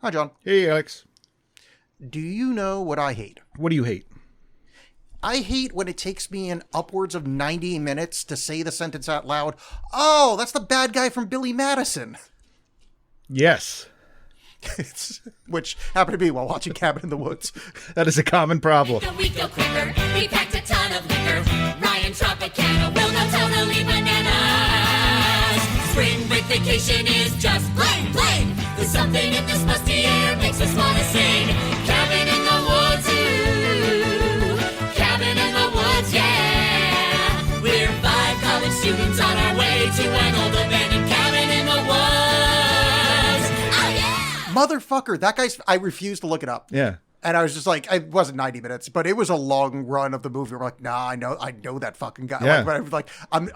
Hi, John. Hey, Alex. Do you know what I hate? What do you hate? I hate when it takes me in upwards of 90 minutes to say the sentence out loud. Oh, that's the bad guy from Billy Madison. Yes. Which happened to be while watching Cabin in the Woods. That is a common problem. We go quicker. We packed a ton of liquor. Ryan Tropicana will go totally bananas. Spring break vacation is just plain, plain. There's something in this musty air makes us want to sing. Cabin in the Woods, ooh. Cabin in the Woods, yeah. We're 5 college students on our way to an old abandoned cabin in the woods. Oh, yeah! Motherfucker, that guy's... I refused to look it up. Yeah. And I was just like, it wasn't 90 minutes, but it was a long run of the movie. We're like, nah, I know that fucking guy. Yeah. Like, but I was like, I'm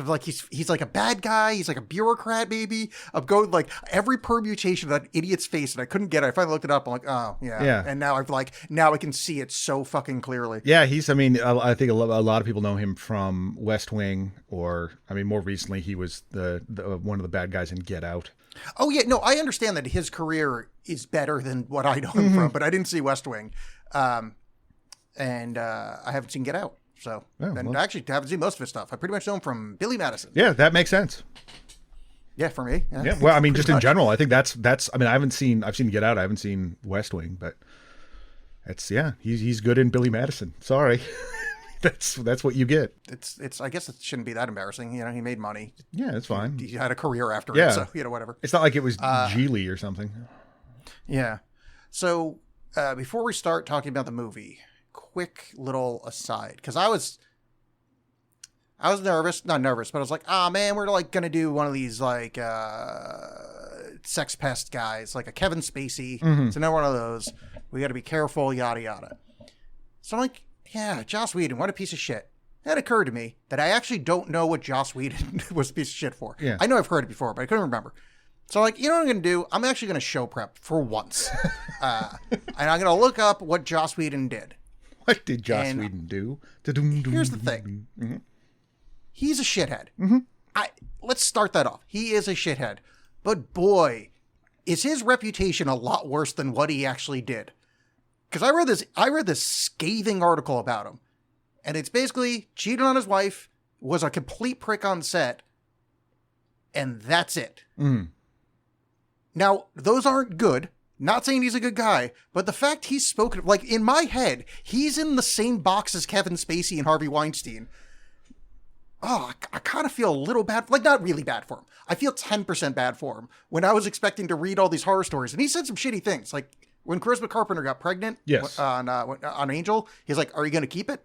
like, he's like a bad guy. He's like a bureaucrat, maybe. I'm going like every permutation of that idiot's face, and I couldn't get it. I finally looked it up. I'm like, oh yeah. Yeah. And now now I can see it so fucking clearly. Yeah, I think a lot of people know him from West Wing, or, more recently, he was the one of the bad guys in Get Out. Oh yeah, no, I understand that his career is better than what I know him from, but I didn't see West Wing, and I haven't seen Get Out. So, actually, I haven't seen most of his stuff. I pretty much know him from Billy Madison. Yeah, that makes sense. Yeah, for me. Yeah, well, just in general, I think that's. I've seen Get Out. I haven't seen West Wing, but he's good in Billy Madison. Sorry. That's what you get. It's. I guess it shouldn't be that embarrassing. He made money. Yeah, it's fine. He had a career after Yeah. it, so whatever. It's not like it was Geely or something. Yeah. So before we start talking about the movie, quick little aside, because I was nervous, not nervous, but I was like, man, we're like gonna do one of these like sex pest guys, like a Kevin Spacey. Mm-hmm. It's another one of those. We got to be careful, yada yada. So I'm like, yeah, Joss Whedon, what a piece of shit. That occurred to me that I actually don't know what Joss Whedon was a piece of shit for. Yeah. I know I've heard it before, but I couldn't remember. So like, you know what I'm going to do? I'm actually going to show prep for once. And I'm going to look up what Joss Whedon did. What did Joss Whedon do? Here's the thing. Mm-hmm. He's a shithead. Mm-hmm. Let's start that off. He is a shithead. But boy, is his reputation a lot worse than what he actually did. Because I read this scathing article about him. And it's basically cheated on his wife, was a complete prick on set, and that's it. Mm. Now, those aren't good. Not saying he's a good guy, but the fact he's spoken, like in my head, he's in the same box as Kevin Spacey and Harvey Weinstein. Oh, I kind of feel a little bad, like not really bad for him. I feel 10% bad for him when I was expecting to read all these horror stories. And he said some shitty things, like when Charisma Carpenter got pregnant on Angel, he's like, are you going to keep it?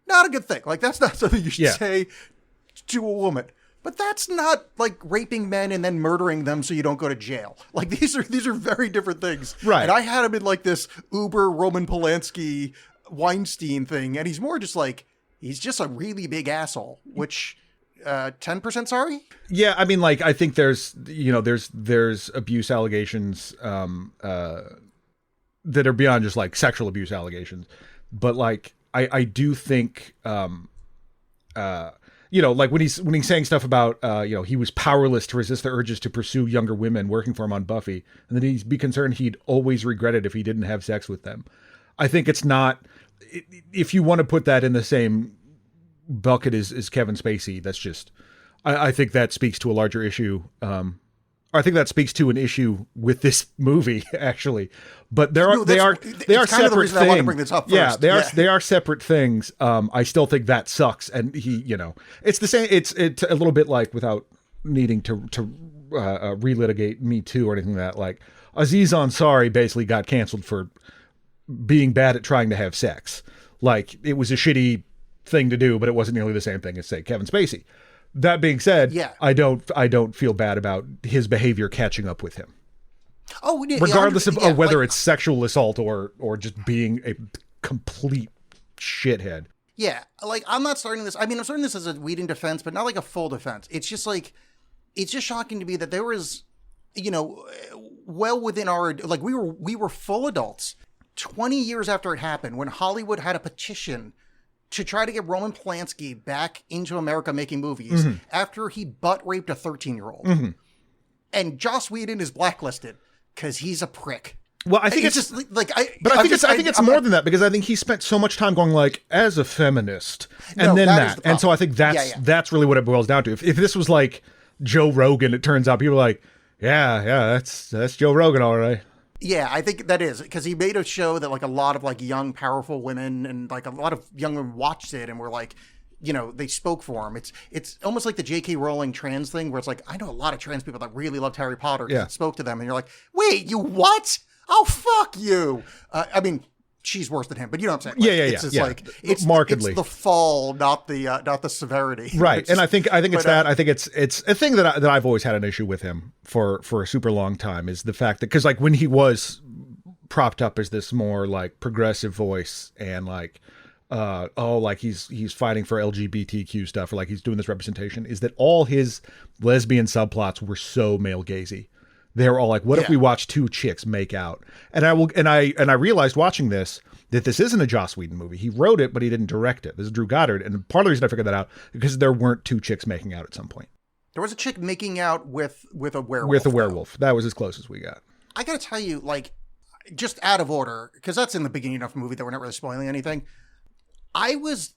Not a good thing. Like, that's not something you should say to a woman. But that's not like raping men and then murdering them so you don't go to jail. Like, these are very different things. Right. And I had him in like this uber Roman Polanski Weinstein thing, and he's more just like, he's just a really big asshole, which 10% sorry? Yeah, I think there's abuse allegations that are beyond just like sexual abuse allegations. But like I do think like when he's saying stuff about he was powerless to resist the urges to pursue younger women working for him on Buffy, and then he'd be concerned he'd always regret it if he didn't have sex with them. I think it's not, if you want to put that in the same bucket as Kevin Spacey, that's just, I think that speaks to a larger issue. I think that speaks to an issue with this movie, actually. But they are separate things. I want to bring this up first. Yeah, they are separate things. I still think that sucks, and it's the same. It's a little bit like, without needing to relitigate Me Too or anything like that. Like Aziz Ansari basically got canceled for being bad at trying to have sex. Like, it was a shitty thing to do, but it wasn't nearly the same thing as, say, Kevin Spacey. That being said, I don't feel bad about his behavior catching up with him. Oh, yeah, regardless of whether it's sexual assault or just being a complete shithead. Yeah, like, I'm not starting this. I'm starting this as a Whedon defense, but not like a full defense. It's just like, it's just shocking to me that there was, well within our, like, we were full adults 20 years after it happened, when Hollywood had a petition to try to get Roman Polanski back into America making movies after he butt raped a 13-year-old. Mm-hmm. And Joss Whedon is blacklisted because he's a prick. Well, I think it's just like I think it's more than that, because I think he spent so much time going like, as a feminist, and then that, and so I think that's really what it boils down to. If this was like Joe Rogan, it turns out people are like, yeah, that's Joe Rogan, all right. Yeah, I think that is, because he made a show that like a lot of like young, powerful women and like a lot of young women watched it and were like, you know, they spoke for him. It's almost like the J.K. Rowling trans thing, where it's like, I know a lot of trans people that really loved Harry Potter because it spoke to them, and you're like, wait, you what? Oh, fuck you. I mean, she's worse than him, but you know what I'm saying? Like, it's just like, it's markedly. It's the fall, not the severity. Right. And I think it's that. I think it's a thing that I've always had an issue with him for a super long time, is the fact that, because like when he was propped up as this more like progressive voice and like, like he's fighting for LGBTQ stuff, or like he's doing this representation, is that all his lesbian subplots were so male gazy. They were all like, what if we watch two chicks make out? And I realized watching this that this isn't a Joss Whedon movie. He wrote it, but he didn't direct it. This is Drew Goddard. And part of the reason I figured that out, because there weren't two chicks making out at some point. There was a chick making out with a werewolf. With a werewolf. That was as close as we got. I got to tell you, like, just out of order, because that's in the beginning of the movie that we're not really spoiling anything. I was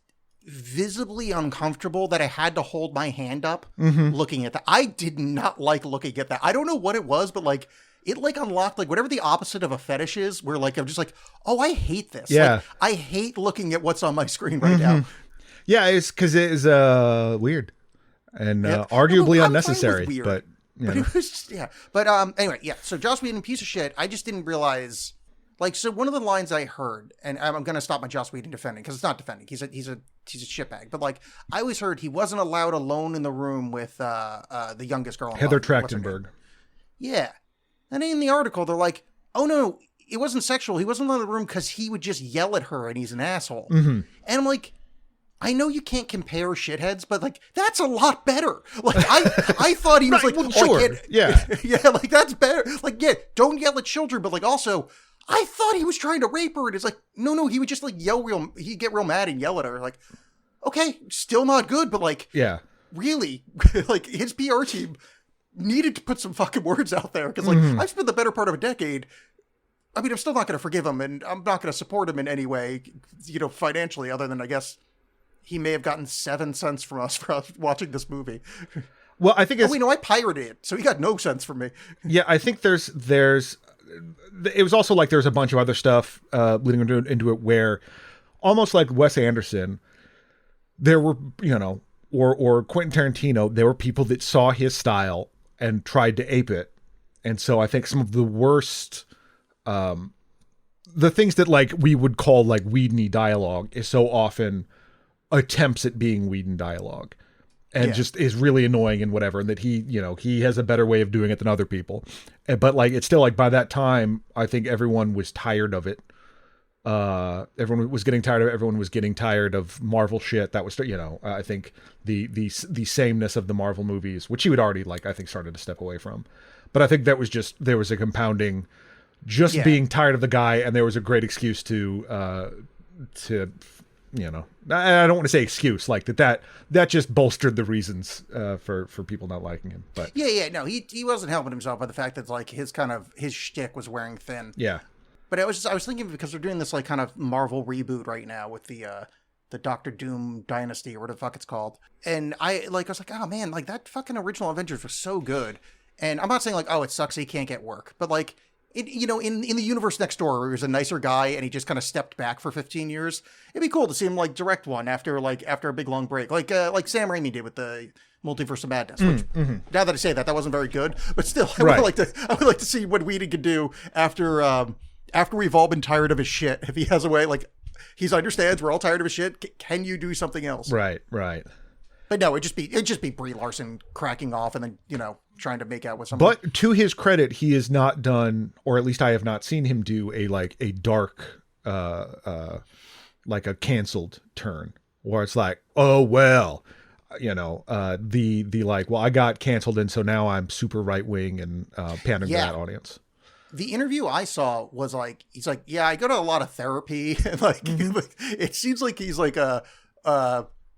visibly uncomfortable that I had to hold my hand up looking at that. I did not like looking at that. I don't know what it was, but like it like unlocked like whatever the opposite of a fetish is, where like I'm just like, oh, I hate this. Yeah. Like, I hate looking at what's on my screen right now. Yeah, it's because it is weird and arguably unnecessary. But it was just, But anyway, so Joss Whedon, piece of shit. I just didn't realize. Like, so one of the lines I heard, and I'm going to stop my Joss Whedon defending, because it's not defending. He's a shitbag. But like, I always heard he wasn't allowed alone in the room with the youngest girl. Heather Trachtenberg. Yeah. And in the article, they're like, oh no, it wasn't sexual. He wasn't allowed in the room because he would just yell at her and he's an asshole. And I'm like, I know you can't compare shitheads, but like, that's a lot better. Like, I thought he was right, like, well, sure. Yeah, like that's better. Like, yeah, don't yell at children, but like also, I thought he was trying to rape her, and it's like, no, he would just like he'd get real mad and yell at her. Like, okay, still not good, but like, really, like his PR team needed to put some fucking words out there, because like I've spent the better part of a decade. I mean, I'm still not going to forgive him, and I'm not going to support him in any way, you know, financially, other than I guess he may have gotten 7 cents from us for watching this movie. Well, I think I pirated it, so he got no cents from me. Yeah, I think there's it was also like there's a bunch of other stuff leading into it where, almost like Wes Anderson, there were, you know, or Quentin Tarantino, there were people that saw his style and tried to ape it. And so I think some of the worst, the things that like we would call like Whedon-y dialogue is so often attempts at being Whedon dialogue. And just is really annoying and whatever, and that he has a better way of doing it than other people. But like, it's still like, by that time, I think everyone was tired of it. Everyone was getting tired of it. Everyone was getting tired of Marvel shit. That was, you know, I think the sameness of the Marvel movies, which he would already like, I think started to step away from. But I think that was just, there was a compounding, being tired of the guy, and there was a great excuse to you know, I don't want to say excuse, like that just bolstered the reasons for people not liking him. But no, he wasn't helping himself by the fact that like his shtick was wearing thin. Yeah. But I was thinking, because they're doing this like kind of Marvel reboot right now with the Doctor Doom Dynasty, or whatever the fuck it's called. And I was like, oh man, like that fucking original Avengers was so good. And I'm not saying like, oh, it sucks he can't get work, but like, in the universe next door, where he was a nicer guy and he just kind of stepped back for 15 years, it'd be cool to see him like direct one after a big long break, like Sam Raimi did with the Multiverse of Madness. Which, now that I say that wasn't very good, but still, I would like to see what Whedon could do after we've all been tired of his shit. If he has a way, like, he understands we're all tired of his shit. Can you do something else? Right. But no, it'd just be Brie Larson cracking off and then, you know, trying to make out with someone. But to his credit, he has not done, or at least I have not seen him do a dark, like a canceled turn, where it's like, oh, well, you know, the like, well, I got canceled, and so now I'm super right wing and pandering to that audience. The interview I saw was like, he's like, yeah, I go to a lot of therapy, and like, it seems like he's like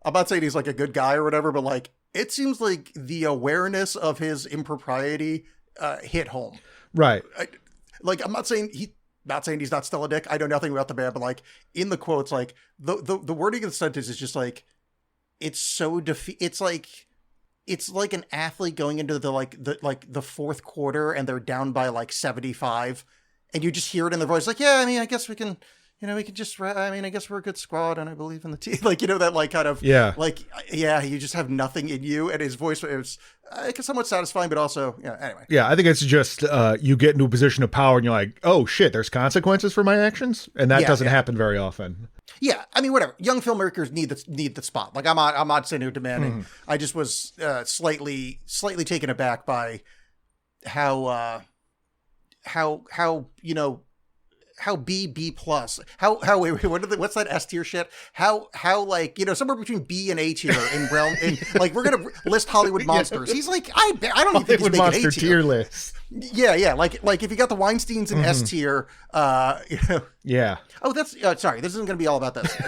I'm not saying he's like a good guy or whatever, but like, it seems like the awareness of his impropriety hit home. Right. like, I'm not saying he's not still a dick. I know nothing about the band, but like in the quotes, like the wording of the sentence is just like, it's so it's like an athlete going into the fourth quarter and they're down by like 75 and you just hear it in their voice. Like, yeah, I mean, I guess we can, we can just, I mean, I guess we're a good squad and I believe in the team. Like, that like kind of, like, yeah, you just have nothing in you. And his voice was somewhat satisfying, but also, anyway. Yeah, I think it's just you get into a position of power and you're like, oh shit, there's consequences for my actions. And that doesn't happen very often. Yeah, I mean, whatever. Young filmmakers need the spot. Like, I'm not saying they're demanding. Mm-hmm. I just was slightly taken aback by how B plus wait, what's that S tier shit? How like somewhere between B and A tier in realm in like we're gonna list Hollywood monsters. He's like I don't even think he's making A tier list. Yeah, like if you got the Weinsteins in S tier, Yeah. Oh, that's sorry. This isn't gonna be all about this.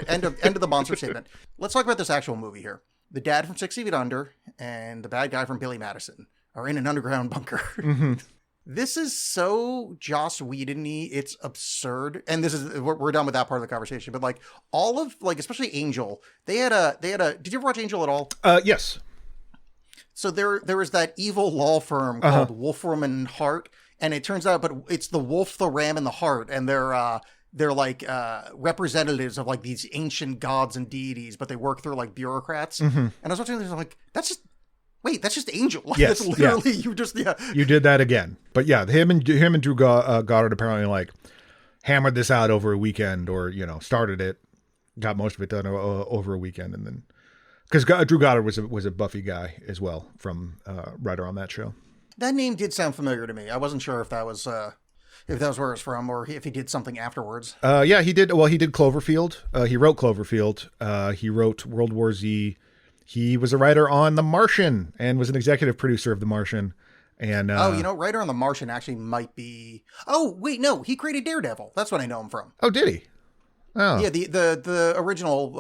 End of the monster statement. Let's talk about this actual movie here. The dad from 6 Feet Under and the bad guy from Billy Madison are in an underground bunker. Mm-hmm. This is so Joss Whedon-y, it's absurd. And this is we're done with that part of the conversation. But like all of like especially Angel, they had a. Did you ever watch Angel at all? Yes. So there was that evil law firm called Wolfram and Hart, and it turns out, but it's the Wolf, the Ram, and the Hart, and they're like representatives of like these ancient gods and deities, but they work through like bureaucrats. Mm-hmm. And I was watching this, I'm like, that's just Angel. Like, yes, that's literally you just You did that again. But yeah, him and Drew Goddard apparently like hammered this out over a weekend, or started it, got most of it done over a weekend, and then because Drew Goddard was a Buffy guy as well from writer on that show. That name did sound familiar to me. I wasn't sure if that was where it's from, or if he did something afterwards. Yeah, he did. Well, he did Cloverfield. He wrote Cloverfield. He wrote World War Z. He was a writer on The Martian and was an executive producer of The Martian. And writer on The Martian actually might be. Oh wait, no, he created Daredevil. That's what I know him from. Oh, did he? Oh, yeah, the original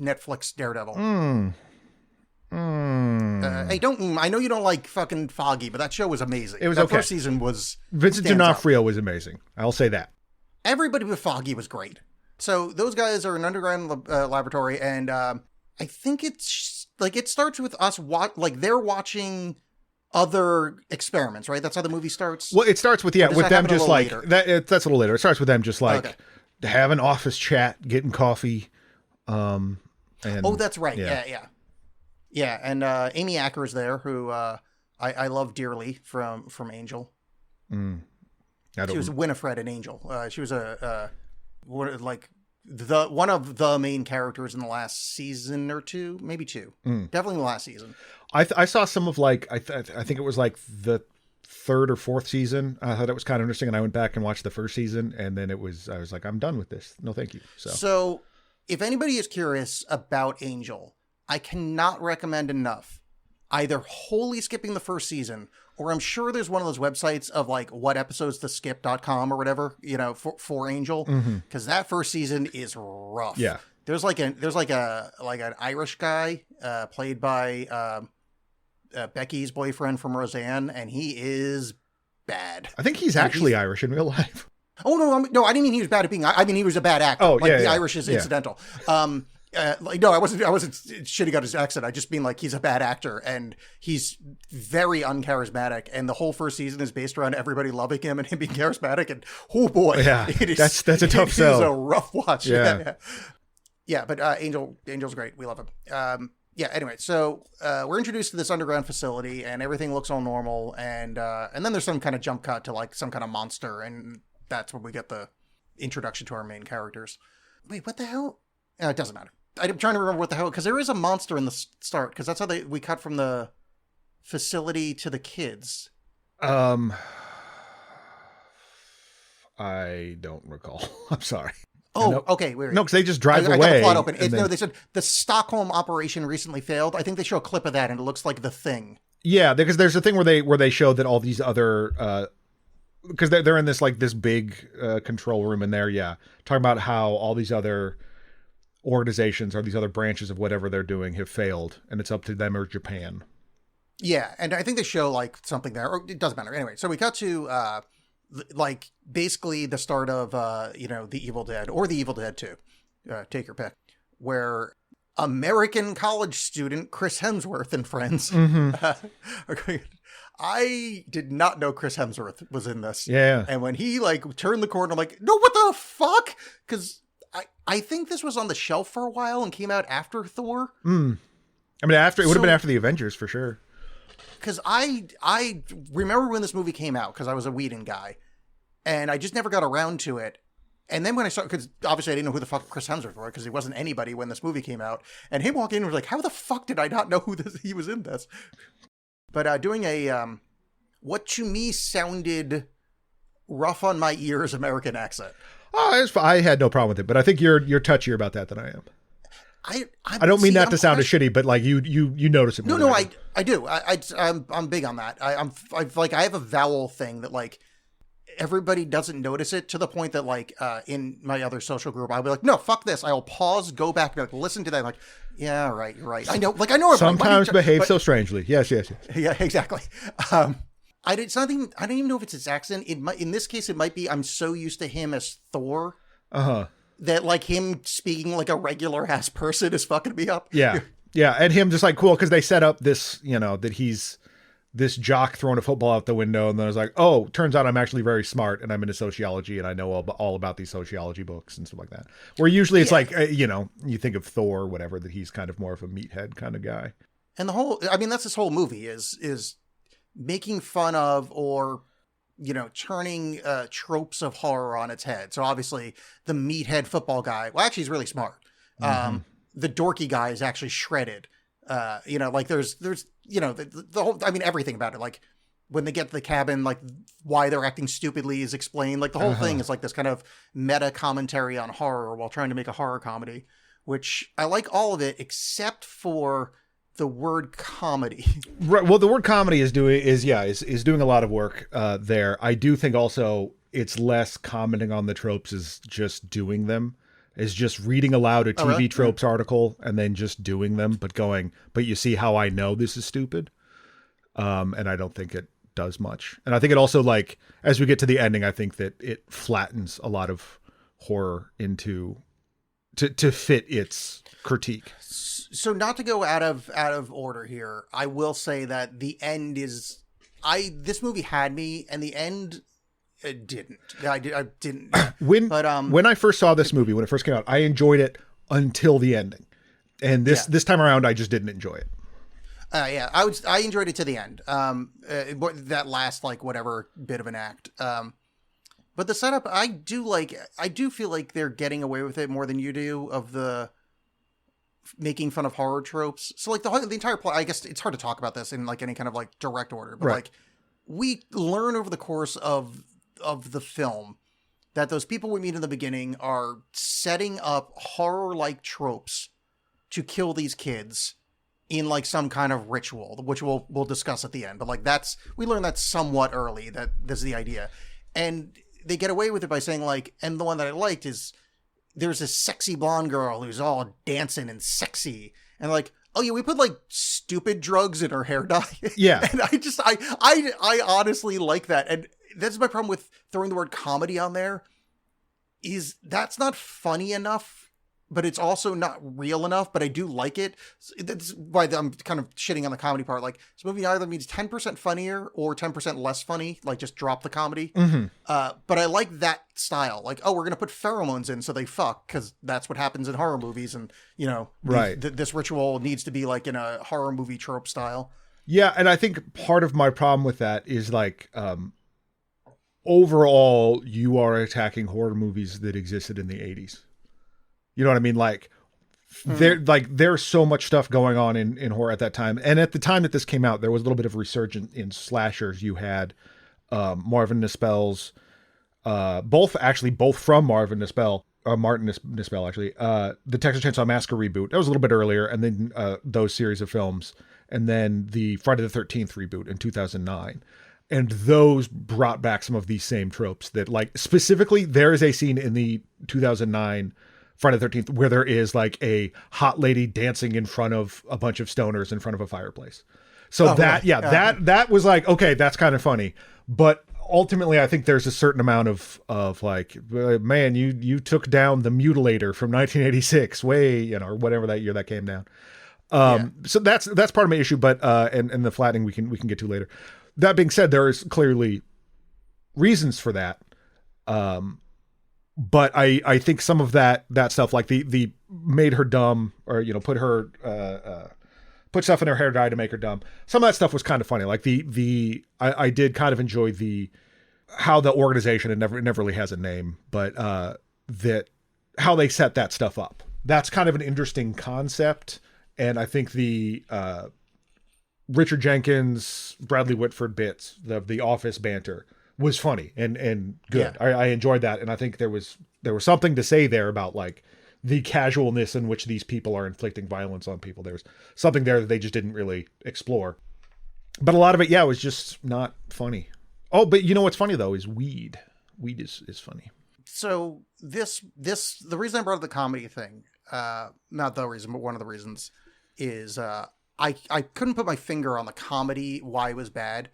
Netflix Daredevil. Hey, I know you don't like fucking Foggy, but that show was amazing. It was that okay. First season was. Vincent D'Onofrio was amazing. I'll say that. Everybody but Foggy was great. So those guys are in an underground laboratory, and I think it's like it starts with us they're watching other experiments, right? That's how the movie starts. Well, it starts with with them just like that. That's a little later. It starts with them just like having office chat, getting coffee. And that's right. Yeah. And Amy Acker's there, who I love dearly from Angel. She was Winifred in Angel. She was one of the main characters in the last season or two, maybe two. Definitely the last season. I saw some of I think it was like the third or fourth season. I thought it was kind of interesting, and I went back and watched the first season, and then I was like, I'm done with this. No, thank you. So if anybody is curious about Angel, I cannot recommend enough either wholly skipping the first season, or I'm sure there's one of those websites of like what episodes to skip.com or whatever, for Angel. Cause that first season is rough. Yeah. There's an Irish guy, played by, Becky's boyfriend from Roseanne, and he is bad. I think he's actually Irish in real life. Oh no, I didn't mean he was bad at being, I mean, he was a bad actor. Oh, the Irish is incidental. No, I wasn't shitting out his accent. I just mean like he's a bad actor and he's very uncharismatic. And the whole first season is based around everybody loving him and him being charismatic. And oh boy, that's a tough sell. It's a rough watch. Yeah. But Angel's great. We love him. Anyway, so we're introduced to this underground facility and everything looks all normal. And then there's some kind of jump cut to like some kind of monster, and that's when we get the introduction to our main characters. Wait, what the hell? It doesn't matter. I'm trying to remember what the hell, because there is a monster in the start, because that's how we cut from the facility to the kids. I don't recall. I'm sorry. Oh, okay. Weird. No, because they just drive away. I got the plot open. No, they said the Stockholm operation recently failed. I think they show a clip of that, and it looks like The Thing. Yeah, because there's a thing where they show that all these other because they're in this like this big control room in there. Yeah, talking about how all these other organizations or these other branches of whatever they're doing have failed, and it's up to them or Japan. Yeah, and I think they show like something there, or it doesn't matter. Anyway, so we cut to like basically the start of The Evil Dead or The Evil Dead 2, take your pick, where American college student Chris Hemsworth and friends are going. I did not know Chris Hemsworth was in this. Yeah. And when he like turned the corner, I'm like, no, what the fuck? Because I think this was on the shelf for a while and came out after Thor. I mean, it would have been after the Avengers for sure. Because I remember when this movie came out because I was a Whedon guy, and I just never got around to it. And then when I saw, because obviously I didn't know who the fuck Chris Hemsworth was because he wasn't anybody when this movie came out, and him walking in was like, how the fuck did I not know he was in this? But doing a what to me sounded rough on my ears American accent. Oh, I had no problem with it, but I think you're touchier about that than I am. I don't mean that to sound as shitty, but like you notice it more. No, I do. I'm big on that. I have a vowel thing that like everybody doesn't notice it to the point that like in my other social group I'll be like, no, fuck this. I'll pause, go back, and like listen to that. I'm like, yeah, right, you're right. I know. Sometimes behave so strangely. Yes. Yeah, exactly. I didn't even know if it's his accent. In this case, it might be. I'm so used to him as Thor. That like him speaking like a regular ass person is fucking me up. Yeah. And him just like, cool. Cause they set up this, that he's this jock throwing a football out the window. And then I was like, oh, turns out I'm actually very smart and I'm into sociology and I know all about these sociology books and stuff like that. Where usually it's like, you think of Thor or whatever, that he's kind of more of a meathead kind of guy. And that's this whole movie is making fun of or, turning tropes of horror on its head. So obviously the meathead football guy, well, actually he's really smart. The dorky guy is actually shredded. Like there's the whole, everything about it. Like when they get to the cabin, like why they're acting stupidly is explained. Like the whole thing is like this kind of meta commentary on horror while trying to make a horror comedy, which I like all of it except for the word comedy. Right. Well, the word comedy is doing a lot of work there. I do think also it's less commenting on the tropes as just doing them. Is just reading aloud a TV tropes article and then just doing them, but you see how I know this is stupid. And I don't think it does much. And I think it also, like, as we get to the ending, I think that it flattens a lot of horror to fit its critique. So not to go out of order here, I will say that the end is, this movie had me, and the end, it didn't. I didn't. When I first saw this movie, when it first came out, I enjoyed it until the ending, and this time around, I just didn't enjoy it. I enjoyed it to the end. That last like whatever bit of an act. But the setup, I do feel like they're getting away with it more than you do of the making fun of horror tropes. So like the entire plot, I guess it's hard to talk about this in like any kind of like direct order, but like we learn over the course of the film that those people we meet in the beginning are setting up horror-like tropes to kill these kids in like some kind of ritual, which we'll discuss at the end. But like we learn that somewhat early, that this is the idea. And they get away with it by saying like, and the one that I liked is there's this sexy blonde girl who's all dancing and sexy. And like, oh yeah, we put like stupid drugs in her hair dye. Yeah. And I honestly like that. And that's my problem with throwing the word comedy on there, is that's not funny enough, but it's also not real enough, but I do like it. That's why I'm kind of shitting on the comedy part. Like, this movie either means 10% funnier or 10% less funny, like just drop the comedy. But I like that style. Like, oh, we're going to put pheromones in so they fuck, because that's what happens in horror movies. And, this ritual needs to be like in a horror movie trope style. Yeah, and I think part of my problem with that is like, overall, you are attacking horror movies that existed in the 80s. You know what I mean? Like, there's so much stuff going on in horror at that time. And at the time that this came out, there was a little bit of resurgence in slashers. You had Marvin Nispel's, both from Martin Nispel, actually. The Texas Chainsaw Massacre reboot. That was a little bit earlier. And then those series of films. And then the Friday the 13th reboot in 2009. And those brought back some of these same tropes that, like, specifically, there is a scene in the 2009 Friday the 13th where there is like a hot lady dancing in front of a bunch of stoners in front of a fireplace. So that was like, okay, that's kind of funny. But ultimately, I think there's a certain amount of like, man, you took down the Mutilator from 1986, or whatever that year that came down. So that's part of my issue, but and the flattening we can get to later. That being said, there is clearly reasons for that. But I think some of that stuff, like the made her dumb, or put stuff in her hair dye to make her dumb. Some of that stuff was kind of funny. Like I did kind of enjoy how the organization, it never really has a name, but that how they set that stuff up. That's kind of an interesting concept. And I think the Richard Jenkins, Bradley Whitford bits, the office banter was funny and good. Yeah. I enjoyed that. And I think there was something to say there about like the casualness in which these people are inflicting violence on people. There was something there that they just didn't really explore. But a lot of it, was just not funny. Oh, but you know what's funny though is weed. Weed is funny. So the reason I brought up the comedy thing, not the reason, but one of the reasons is I couldn't put my finger on the comedy, why it was bad.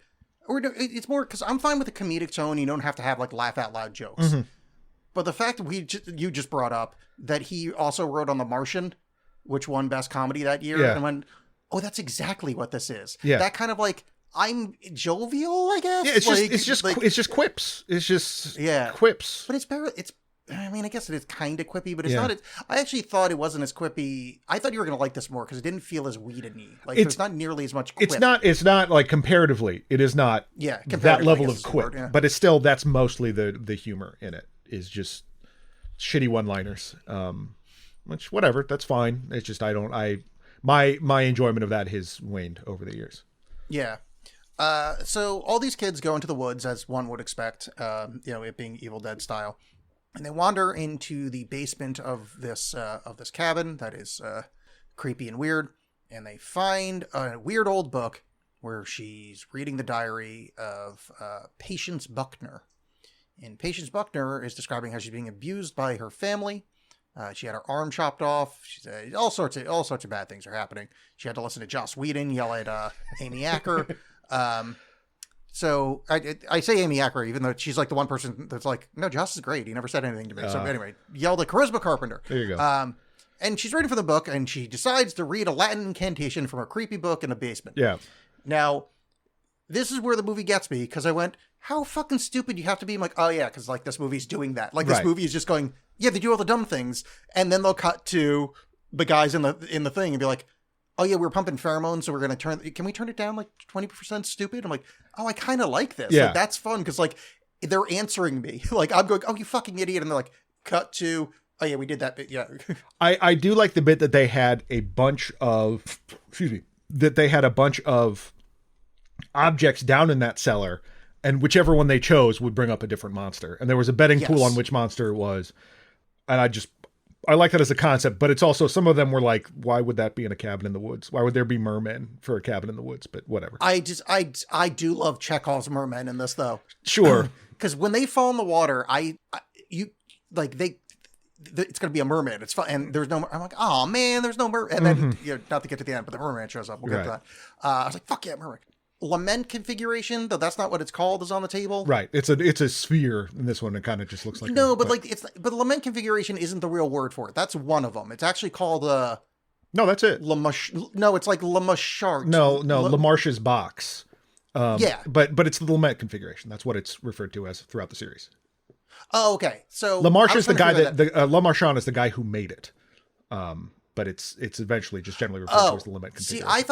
Or it's more because I'm fine with the comedic tone. You don't have to have like laugh out loud jokes. Mm-hmm. But the fact that you just brought up that he also wrote on The Martian, which won Best Comedy that year, and I went, oh, that's exactly what this is. Yeah. That kind of like, I'm jovial, I guess. Yeah, it's just quips. It's just quips. But I guess it is kind of quippy, but it's not. I actually thought it wasn't as quippy. I thought you were going to like this more because it didn't feel as weed-y. Like there's not nearly as much quip. It's not like comparatively. It is not that level of quip. But it's still, that's mostly the humor in it is just shitty one-liners. Which whatever, that's fine. It's just my enjoyment of that has waned over the years. Yeah. So all these kids go into the woods as one would expect, it being Evil Dead style. And they wander into the basement of this cabin that is creepy and weird. And they find a weird old book where she's reading the diary of Patience Buckner. And Patience Buckner is describing how she's being abused by her family. She had her arm chopped off. She said all sorts of bad things are happening. She had to listen to Joss Whedon yell at Amy Acker. So I say Amy Acker, even though she's like the one person that's like, no, Joss is great. He never said anything to me. So anyway, yelled at Charisma Carpenter. There you go. And she's reading from the book, and she decides to read a Latin incantation from a creepy book in a basement. Yeah. Now, this is where the movie gets me, because I went, how fucking stupid you have to be. I'm like, oh yeah, because like this movie's doing that. Like this movie is just going, yeah, they do all the dumb things, and then they'll cut to the guys in the thing and be like, oh yeah, we're pumping pheromones, so we're gonna can we turn it down like 20% stupid? I'm like, oh, I kind of like this. Yeah. Like, that's fun because like they're answering me. Like I'm going, oh, you fucking idiot, and they're like, cut to, oh yeah, we did that bit. Yeah. I do like the bit that they had a bunch of objects down in that cellar, and whichever one they chose would bring up a different monster. And there was a betting pool on which monster it was. And I like that as a concept, but it's also, some of them were like, why would that be in a cabin in the woods? Why would there be mermen for a cabin in the woods? But whatever. I do love Chekhov's mermen in this though. Sure. Because when they fall in the water, it's going to be a merman. It's fun. And there's no, I'm like, oh man, there's no merman. And then, not to get to the end, but the merman shows up. We'll get to that. I was like, fuck yeah, merman. Lament configuration, though that's not what it's called, is on the table. Right. It's a sphere in this one. It kind of just looks like but lament configuration isn't the real word for it. That's one of them. It's actually called no, that's it. No, it's like Lamachart. No, Lamarche's box. But it's the lament configuration. That's what it's referred to as throughout the series. Oh, okay. So Lamarche is the guy Lamarchant is the guy who made it. But it's eventually just generally referred to as the lament configuration. See,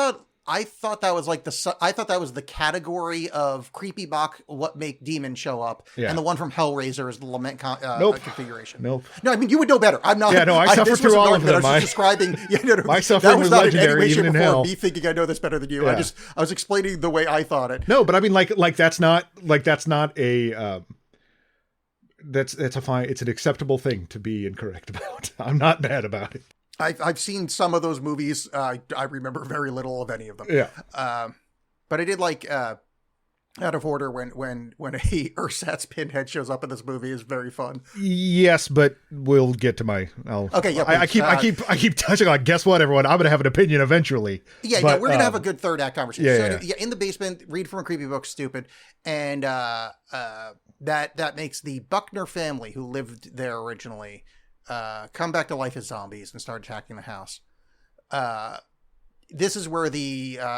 I thought that was like the category of creepy bach, what make demons show up, and the one from Hellraiser is the lament configuration. Nope. No, I mean you would know better. I'm not. Yeah, no, I suffer through all of them. I was just describing. My suffering was legendary, even in hell. Me thinking I know this better than you. Yeah. I was explaining the way I thought it. No, but I mean like that's not a. That's a fine. It's an acceptable thing to be incorrect about. I'm not mad about it. I've seen some of those movies. I remember very little of any of them. Yeah. But I did like Out of order, when a ersatz pinhead shows up in this movie is very fun. Yes, but we'll get to my. Okay, yeah. I keep touching on. Guess what, everyone? I'm gonna have an opinion eventually. Yeah, but, we're gonna have a good third act conversation. Yeah. In the basement, read from a creepy book, stupid, and that makes the Buckner family who lived there originally come back to life as zombies and start attacking the house. This is where I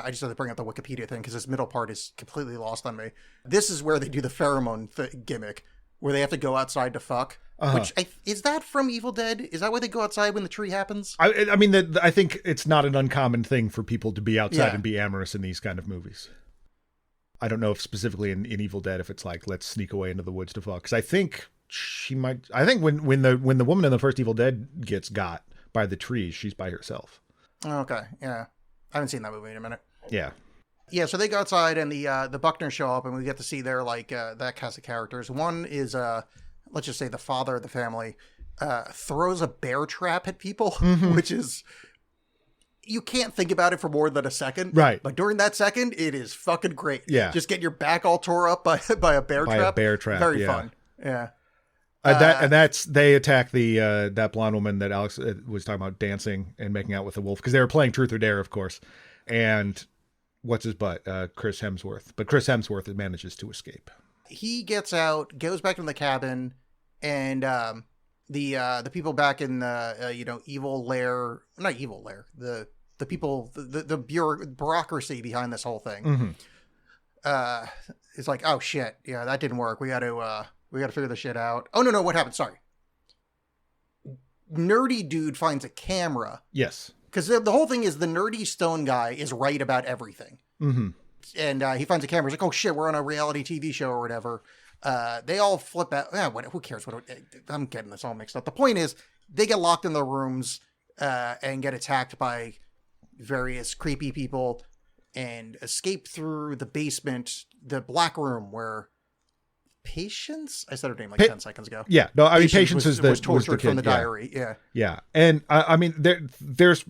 just had to bring up the Wikipedia thing because this middle part is completely lost on me. This is where they do the pheromone gimmick, where they have to go outside to fuck. Which is that from Evil Dead? Is that why they go outside when the tree happens? I mean, I think it's not an uncommon thing for people to be outside and be amorous in these kind of movies. I don't know if specifically in Evil Dead if it's like let's sneak away into the woods to fuck. Because I think she might. I think when the woman in the first Evil Dead gets got by the trees, she's by herself. Okay, yeah. I haven't seen that movie in a minute. Yeah. Yeah, so they go outside and the Buckners show up and we get to see their that cast of characters. One is let's just say the father of the family throws a bear trap at people, which is you can't think about it for more than a second. Right. But during that second, it is fucking great. Yeah. Just get your back all tore up by a bear trap. By a bear trap. Very fun. Yeah. That's they attack the that blonde woman that Alex was talking about dancing and making out with the wolf because they were playing Truth or Dare, of course. And what's his butt? Chris Hemsworth. But Chris Hemsworth manages to escape. He gets out, goes back in the cabin, and the people back in the evil lair, not evil lair, the people, the bureaucracy behind this whole thing, is like, oh shit, yeah, that didn't work. We got to figure this shit out. Oh no, what happened? Sorry. Nerdy dude finds a camera. Yes. Because the whole thing is the nerdy stone guy is right about everything. Mm-hmm. And he finds a camera. He's like, oh shit, we're on a reality TV show or whatever. They all flip out. Who cares? I'm getting this all mixed up. The point is they get locked in their rooms and get attacked by various creepy people and escape through the basement, the black room where Patience? I said her name like 10 seconds ago. Yeah. No, I mean, Patience was tortured from the kid, diary. Yeah. Yeah. And I mean, there's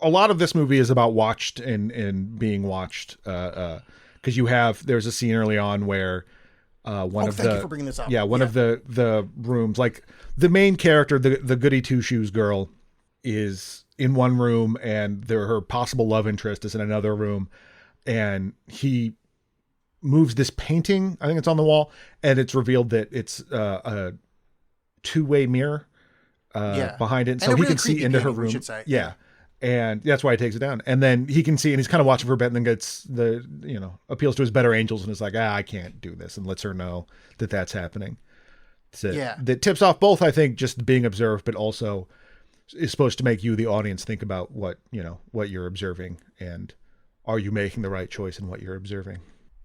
a lot of this movie is about watched and being watched. Because there's a scene early on where thank you for bringing this up. Yeah. One of the rooms, like the main character, the goody two shoes girl is in one room and her possible love interest is in another room. And he moves this painting, I think it's on the wall, and it's revealed that it's a two-way mirror behind it. So he can see into her room. Yeah. And that's why he takes it down. And then he can see, and he's kind of watching for a bit, and then gets appeals to his better angels and is like, I can't do this, and lets her know that that's happening. So that tips off both, I think, just being observed, but also is supposed to make you, the audience, think about what you're observing, and are you making the right choice in what you're observing?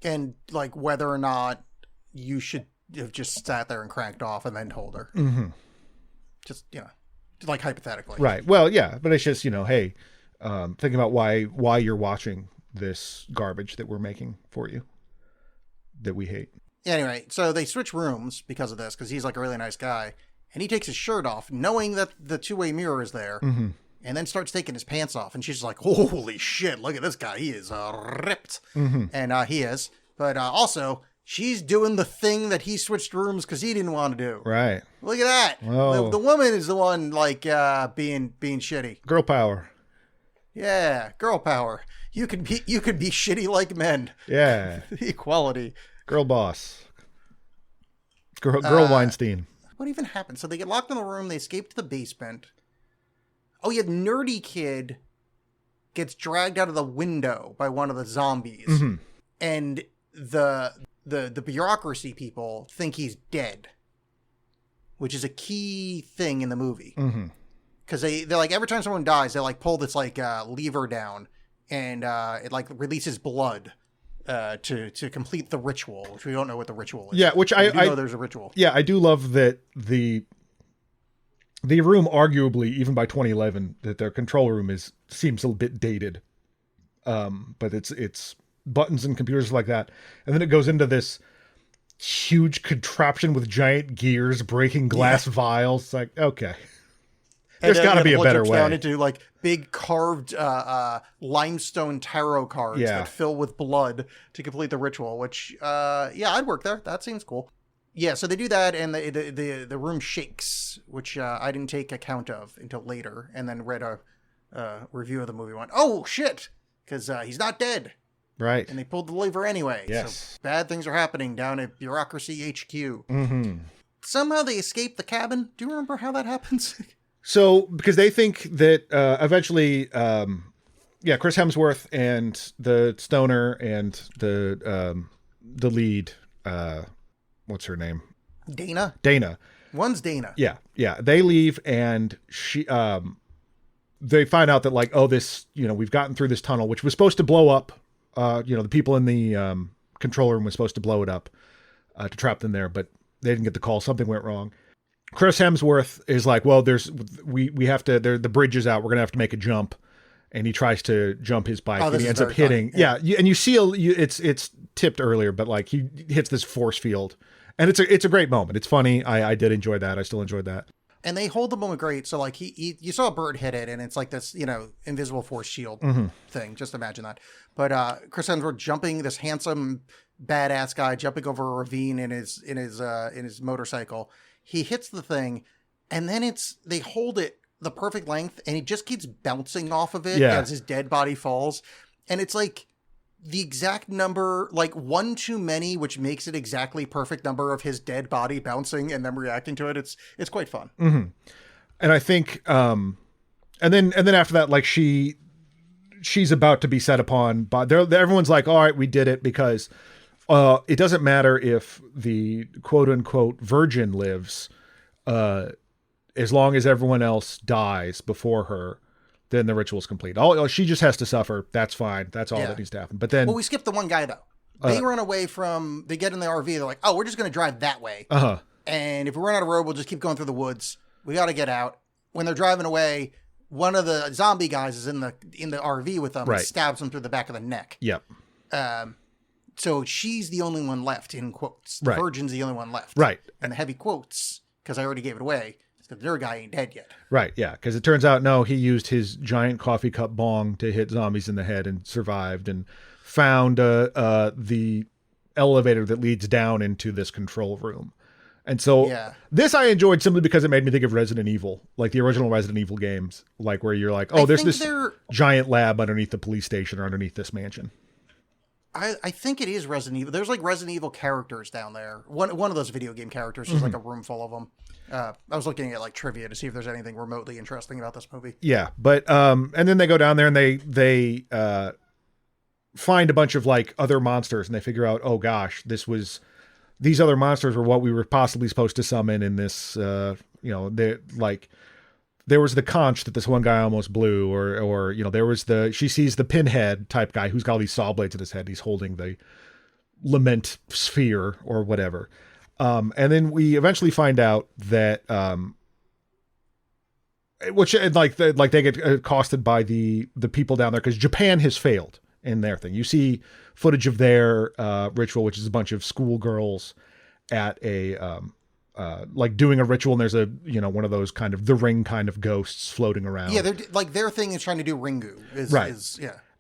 And like whether or not you should have just sat there and cranked off and then told her. Mm-hmm. Just, like hypothetically. Right. Well, yeah, but it's just, hey, thinking about why you're watching this garbage that we're making for you that we hate. Anyway, so they switch rooms because of this, because he's like a really nice guy. And he takes his shirt off, knowing that the two-way mirror is there. Mm-hmm. And then starts taking his pants off. And she's like, holy shit, look at this guy. He is ripped. Mm-hmm. And he is. But also, she's doing the thing that he switched rooms because he didn't want to do. Right. Look at that. The woman is the one, like, being shitty. Girl power. Yeah, girl power. You could be shitty like men. Yeah. Equality. Girl boss. Girl Weinstein. What even happened? So they get locked in the room. They escape to the basement. Oh, yeah, nerdy kid gets dragged out of the window by one of the zombies. Mm-hmm. And the bureaucracy people think he's dead, which is a key thing in the movie. Mm-hmm. Because they're like, every time someone dies, they like pull this like lever down and it like releases blood to complete the ritual, which we don't know what the ritual is. Yeah, which I know there's a ritual. Yeah, I do love that the room, arguably, even by 2011, that their control room seems a bit dated. But it's buttons and computers like that. And then it goes into this huge contraption with giant gears breaking glass vials. It's like, okay. There's got to be a better drips way. down into like big carved limestone tarot cards that fill with blood to complete the ritual. Which, I'd work there. That seems cool. Yeah, so they do that, and the room shakes, which I didn't take account of until later, and then read a review of the movie. Went, oh shit, because he's not dead. Right. And they pulled the lever anyway. Yes. So bad things are happening down at Bureaucracy HQ. Mm-hmm. Somehow they escape the cabin. Do you remember how that happens? So, because they think that eventually, Chris Hemsworth and the stoner and the lead, what's her name? Dana. One's Dana. Yeah. They leave, and they find out that like, oh, this, we've gotten through this tunnel, which was supposed to blow up. The people in the control room was supposed to blow it up to trap them there, but they didn't get the call. Something went wrong. Chris Hemsworth is like, well, we have to, the bridge is out. We're going to have to make a jump. And he tries to jump his bike, and he ends up hitting. Yeah. And you see, it's tipped earlier, but like he hits this force field, and it's a great moment. It's funny. I did enjoy that. I still enjoyed that. And they hold the moment great. So like you saw a bird hit it, and it's like this, invisible force shield thing. Just imagine that. But Chris Hemsworth jumping, this handsome badass guy jumping over a ravine in his motorcycle. He hits the thing, and then they hold it the perfect length, and he just keeps bouncing off of it as his dead body falls. And it's like the exact number, like one too many, which makes it exactly perfect number of his dead body bouncing and them reacting to it. It's quite fun. Mm-hmm. And I think, and then after that, like she's about to be set upon by everyone's like, all right, we did it, because it doesn't matter if the quote unquote virgin lives, as long as everyone else dies before her, then the ritual's complete. She just has to suffer. That's fine. That's all that needs to happen. But then, we skipped the one guy though. They run away from. They get in the RV. They're like, "Oh, we're just going to drive that way. And if we run out of road, we'll just keep going through the woods. We got to get out." When they're driving away, one of the zombie guys is in the RV with them and stabs him through the back of the neck. Yep. So she's the only one left, in quotes. The virgin's the only one left. Right. And the heavy quotes, because I already gave it away. Because their guy ain't dead yet. Right, yeah. Because it turns out, no, he used his giant coffee cup bong to hit zombies in the head and survived, and found the elevator that leads down into this control room. And so this I enjoyed simply because it made me think of Resident Evil, like the original Resident Evil games, like where you're like, oh, there's this giant lab underneath the police station or underneath this mansion. I think it is Resident Evil. There's like Resident Evil characters down there. One of those video game characters is like a room full of them. I was looking at like trivia to see if there's anything remotely interesting about this movie. Yeah, but and then they go down there and they find a bunch of like other monsters, and they figure out, oh gosh, these other monsters were what we were possibly supposed to summon in this. There was the conch that this one guy almost blew, or there was she sees the pinhead type guy who's got all these saw blades in his head. He's holding the lament sphere or whatever. And then we eventually find out that, they get accosted by the people down there, because Japan has failed in their thing. You see footage of their ritual, which is a bunch of schoolgirls at a doing a ritual, and there's a one of those kind of the ring kind of ghosts floating around. Yeah, they're like their thing is trying to do Ringu.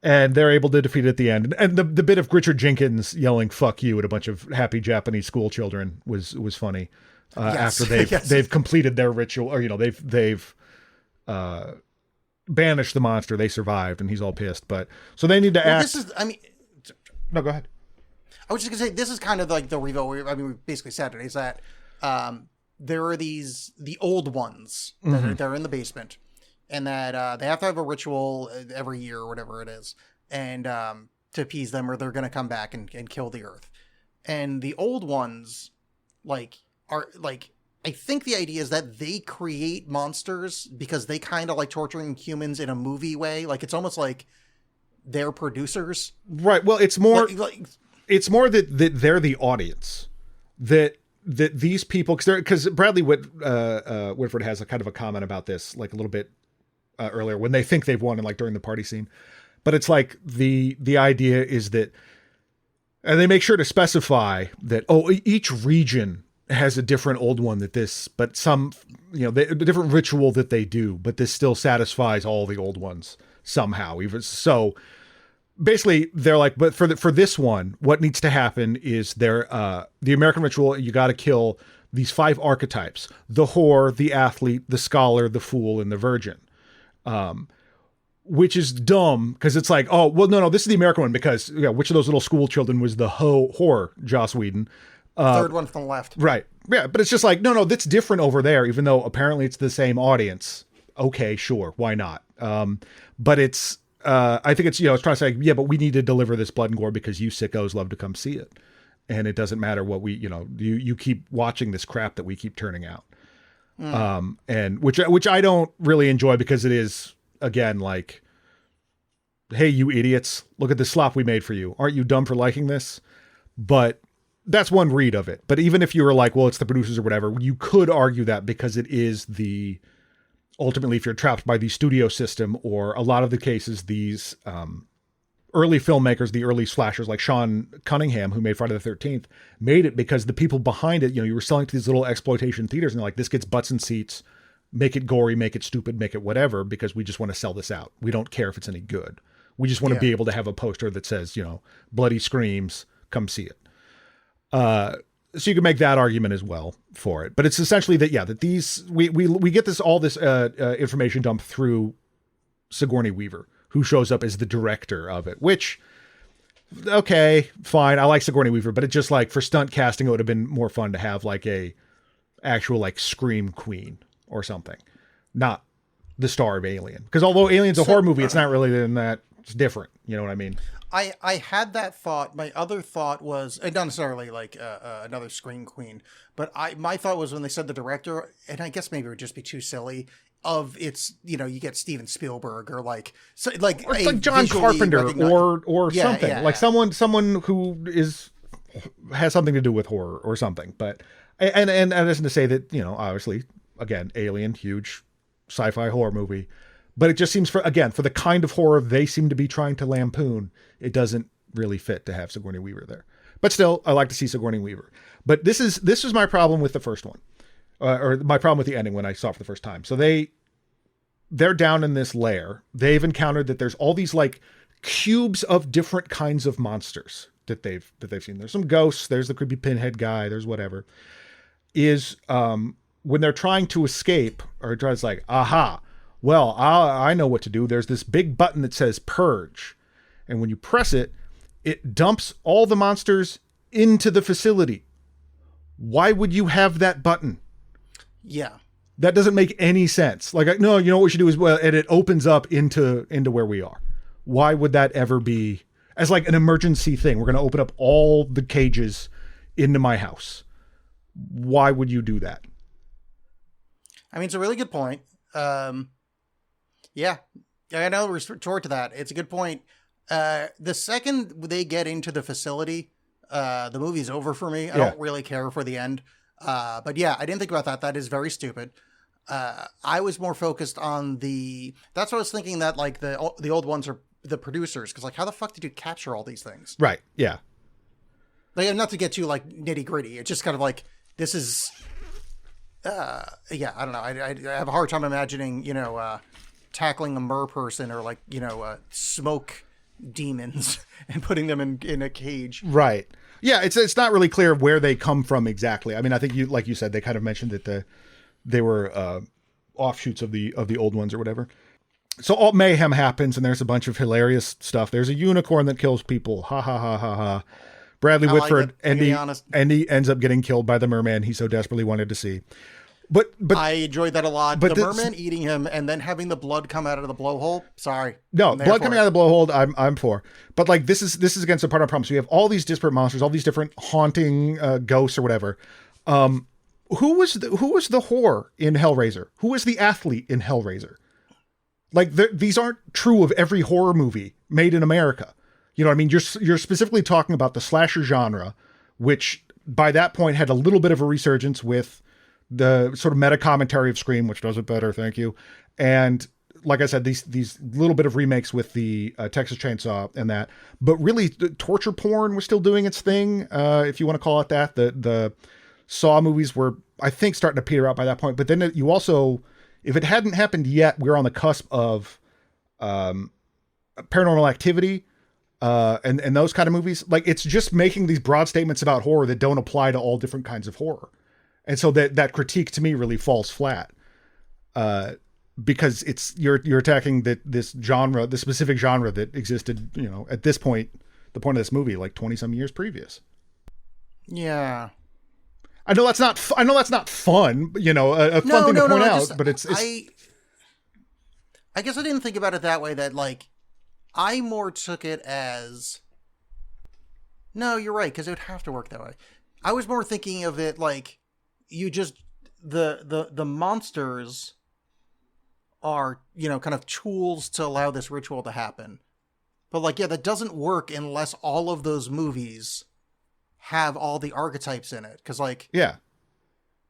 And they're able to defeat it at the end. And the bit of Richard Jenkins yelling "fuck you" at a bunch of happy Japanese school children was funny. After they've completed their ritual, or they've banished the monster, they survived, and he's all pissed. But so they need to act. No, go ahead. I was just gonna say, this is kind of like the reveal. We basically said it. Is that there are the old ones that are in the basement, and that they have to have a ritual every year or whatever it is, and to appease them, or they're going to come back and kill the Earth. And the old ones, are I think the idea is that they create monsters because they kind of like torturing humans in a movie way. Like it's almost like they're producers, right? Well, it's more it's more that they're the audience, that these people, because Bradley Whitford has a kind of a comment about this, like a little bit earlier, when they think they've won, and like during the party scene. But it's like the idea is that, and they make sure to specify that, each region has a different old one that this, but some, you know, the different ritual that they do, but this still satisfies all the old ones somehow. Even so, basically they're like, but for this one, what needs to happen is the American ritual. You got to kill these 5 archetypes: the whore, the athlete, the scholar, the fool, and the virgin. Which is dumb because it's like, oh, well, no, this is the American one because which of those little school children was the whore, Joss Whedon? Third one from the left. Right. Yeah. But it's just like, no, that's different over there, even though apparently it's the same audience. Okay, sure. Why not? But it's, I think it's, it's trying to say, yeah, but we need to deliver this blood and gore because you sickos love to come see it. And it doesn't matter what we, you keep watching this crap that we keep turning out. And which I don't really enjoy because it is, again, like, hey, you idiots, look at the slop we made for you. Aren't you dumb for liking this? But that's one read of it. But even if you were like, well, it's the producers or whatever, you could argue that because it is ultimately, if you're trapped by the studio system, or a lot of the cases, these early filmmakers, the early slashers like Sean Cunningham, who made Friday the 13th, made it because the people behind it, you were selling to these little exploitation theaters and they're like, this gets butts and seats, make it gory, make it stupid, make it whatever, because we just want to sell this out. We don't care if it's any good. We just want to be able to have a poster that says, bloody screams, come see it. So you can make that argument as well for it, but it's essentially that, that these, we get all this information dumped through Sigourney Weaver, who shows up as the director of it, which, okay, fine. I like Sigourney Weaver, but it just like for stunt casting, it would have been more fun to have like a actual like scream queen or something, not the star of Alien. Because although Alien's a horror movie, it's not really in that. It's different. You know what I mean? I had that thought. My other thought was not necessarily like another scream queen, but my thought was when they said the director, and I guess maybe it would just be too silly. Of it's you get Steven Spielberg or like John Carpenter or something like someone who has something to do with horror or something. But and that isn't to say that obviously again Alien, huge sci-fi horror movie. But it just seems for the kind of horror they seem to be trying to lampoon, it doesn't really fit to have Sigourney Weaver there. But still, I like to see Sigourney Weaver. But this is my problem with the first one, or my problem with the ending when I saw it for the first time. So they're down in this lair. They've encountered that there's all these like cubes of different kinds of monsters that they've seen. There's some ghosts. There's the creepy pinhead guy. There's whatever. When they're trying to escape, or it's like, aha. Well, I know what to do. There's this big button that says purge. And when you press it, it dumps all the monsters into the facility. Why would you have that button? Yeah. That doesn't make any sense. Like, no, what we should do is, and it opens up into where we are. Why would that ever be as like an emergency thing? We're going to open up all the cages into my house. Why would you do that? I mean, it's a really good point. Yeah, I know. Retort to that. It's a good point. The second they get into the facility, the movie's over for me. I don't really care for the end. But yeah, I didn't think about that. That is very stupid. I was more focused on that's what I was thinking, that like the old ones are the producers. Cause like, how the fuck did you capture all these things? Right. Yeah. Like, not to get too like nitty gritty. It's just kind of like, this is, I don't know. I have a hard time imagining, tackling a mer person or like, smoke demons and putting them in a cage. Right. Yeah. It's not really clear where they come from exactly. I mean, I think like you said, they kind of mentioned that they were offshoots of the old ones or whatever. So all mayhem happens and there's a bunch of hilarious stuff. There's a unicorn that kills people. Ha ha ha ha ha. Bradley Whitford, and he ends up getting killed by the merman he so desperately wanted to see. But I enjoyed that a lot. But the merman eating him and then having the blood come out of the blowhole. Sorry. No, blood coming out of the blowhole, I'm for. But like this is against the part of the problem. So we have all these disparate monsters, all these different haunting ghosts or whatever. Who was the whore in Hellraiser? Who was the athlete in Hellraiser? Like these aren't true of every horror movie made in America. You know what I mean? You're specifically talking about the slasher genre, which by that point had a little bit of a resurgence with the sort of meta commentary of Scream, which does it better. Thank you. And like I said, these little bit of remakes with the Texas Chainsaw and that, but really the torture porn was still doing its thing. If you want to call it that, the Saw movies were, I think, starting to peter out by that point. But then you also, if it hadn't happened yet, we're on the cusp of Paranormal Activity and those kind of movies. Like, it's just making these broad statements about horror that don't apply to all different kinds of horror. And so that critique to me really falls flat. Because you're attacking this genre, the specific genre that existed, you know, at this point, the point of this movie, like 20 some years previous. Yeah. I know that's not fun, you know, a fun thing to point out, but it's I guess I didn't think about it that way, that like, I more took it as, no, you're right, because it would have to work that way. I was more thinking of it like, you just, the monsters are, you know, kind of tools to allow this ritual to happen. But like, yeah, that doesn't work unless all of those movies have all the archetypes in it. Because like, yeah,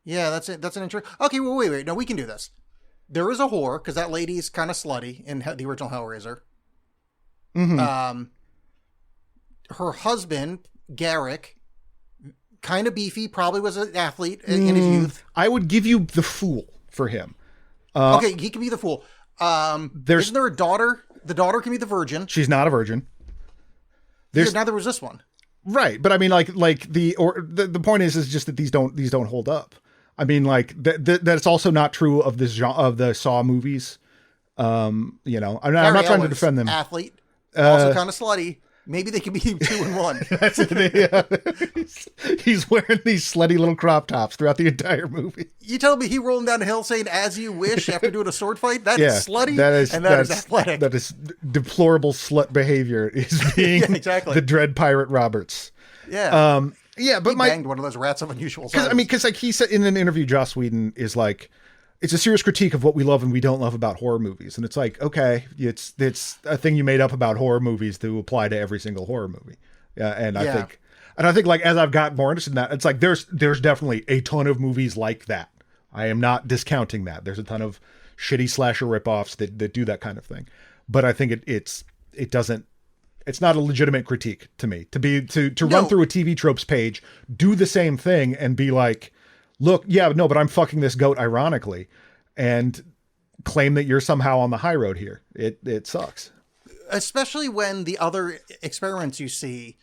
that's it. That's an intro. Okay, well, wait. No, we can do this. There is a whore, because that lady's kind of slutty in the original Hellraiser. Mm-hmm. Her husband, Garrick, kind of beefy, probably was an athlete in his youth. I would give you the Fool for him. Okay, he can be the Fool. Isn't there a daughter? The daughter can be the virgin. She's not a virgin. Now there was this one. Right, but I mean, like the point is just that these don't hold up. I mean, like that's also not true of this genre, of the Saw movies. You know, I'm not trying to defend them. Athlete, also kind of slutty. Maybe they could be 2 in 1. He's wearing these slutty little crop tops throughout the entire movie. You tell me he rolling down the hill saying "as you wish" after doing a sword fight? That's slutty. That is athletic. That is deplorable slut behavior. Is being the Dread Pirate Roberts. Yeah. But he banged one of those rats of unusual size. Because like he said in an interview, Joss Whedon is like, it's a serious critique of what we love and we don't love about horror movies. And it's like, okay, it's a thing you made up about horror movies to apply to every single horror movie. I think like, as I've got more interested in that, it's like, there's definitely a ton of movies like that. I am not discounting that. There's a ton of shitty slasher ripoffs that do that kind of thing. But I think it's not a legitimate critique to me to run through a TV tropes page, do the same thing and be like, look, but I'm fucking this goat ironically, and claim that you're somehow on the high road here. It sucks. Especially when the other experiments you see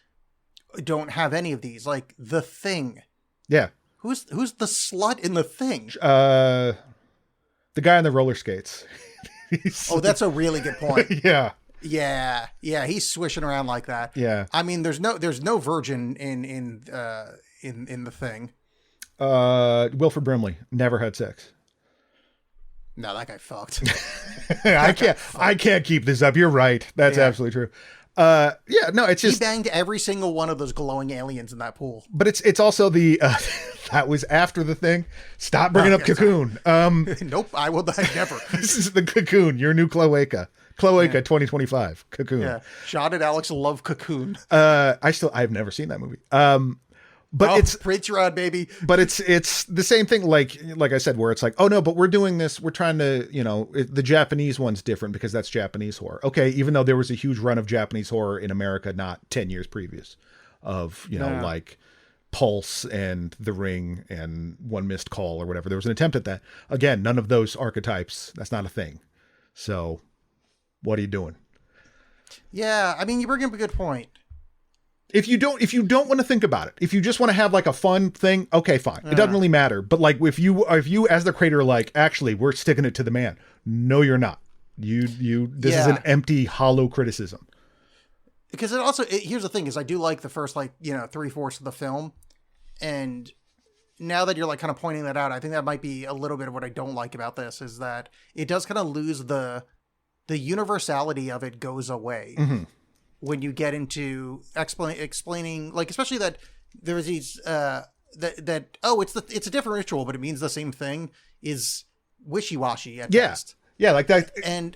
don't have any of these, like The Thing. Yeah. Who's the slut in The Thing? The guy on the roller skates. That's a really good point. Yeah. Yeah, he's swishing around like that. Yeah. I mean, there's no virgin in The Thing. Wilford Brimley never had sex. No, that guy fucked. I can't keep this up. You're right. That's absolutely true. It's just, he banged every single one of those glowing aliens in that pool. But it's also the that was after The Thing. Stop bringing up Cocoon. Nope, I will never. This is the Cocoon, your new Cloaca 2025 Cocoon. Yeah, shot at Alexx love Cocoon. I've never seen that movie. But it's preach rod, baby. But it's the same thing, like I said, where it's like, oh no, but we're doing this. We're trying to, the Japanese one's different because that's Japanese horror. Okay, even though there was a huge run of Japanese horror in America, not 10 years previous, of like Pulse and The Ring and One Missed Call or whatever. There was an attempt at that. Again, none of those archetypes. That's not a thing. So, what are you doing? Yeah, I mean, you bring up a good point. If you don't want to think about it, if you just want to have like a fun thing, okay, fine. It doesn't really matter. But like if you as the creator, like, actually we're sticking it to the man. No, you're not. This is an empty, hollow criticism. Because here's the thing is I do like the first 3/4 of the film. And now that you're like kind of pointing that out, I think that might be a little bit of what I don't like about this is that it does kind of lose the universality of it goes away. Mm-hmm. When you get into explaining, like, especially that there is these, it's a different ritual, but it means the same thing, is wishy-washy at best. Yeah, like that. And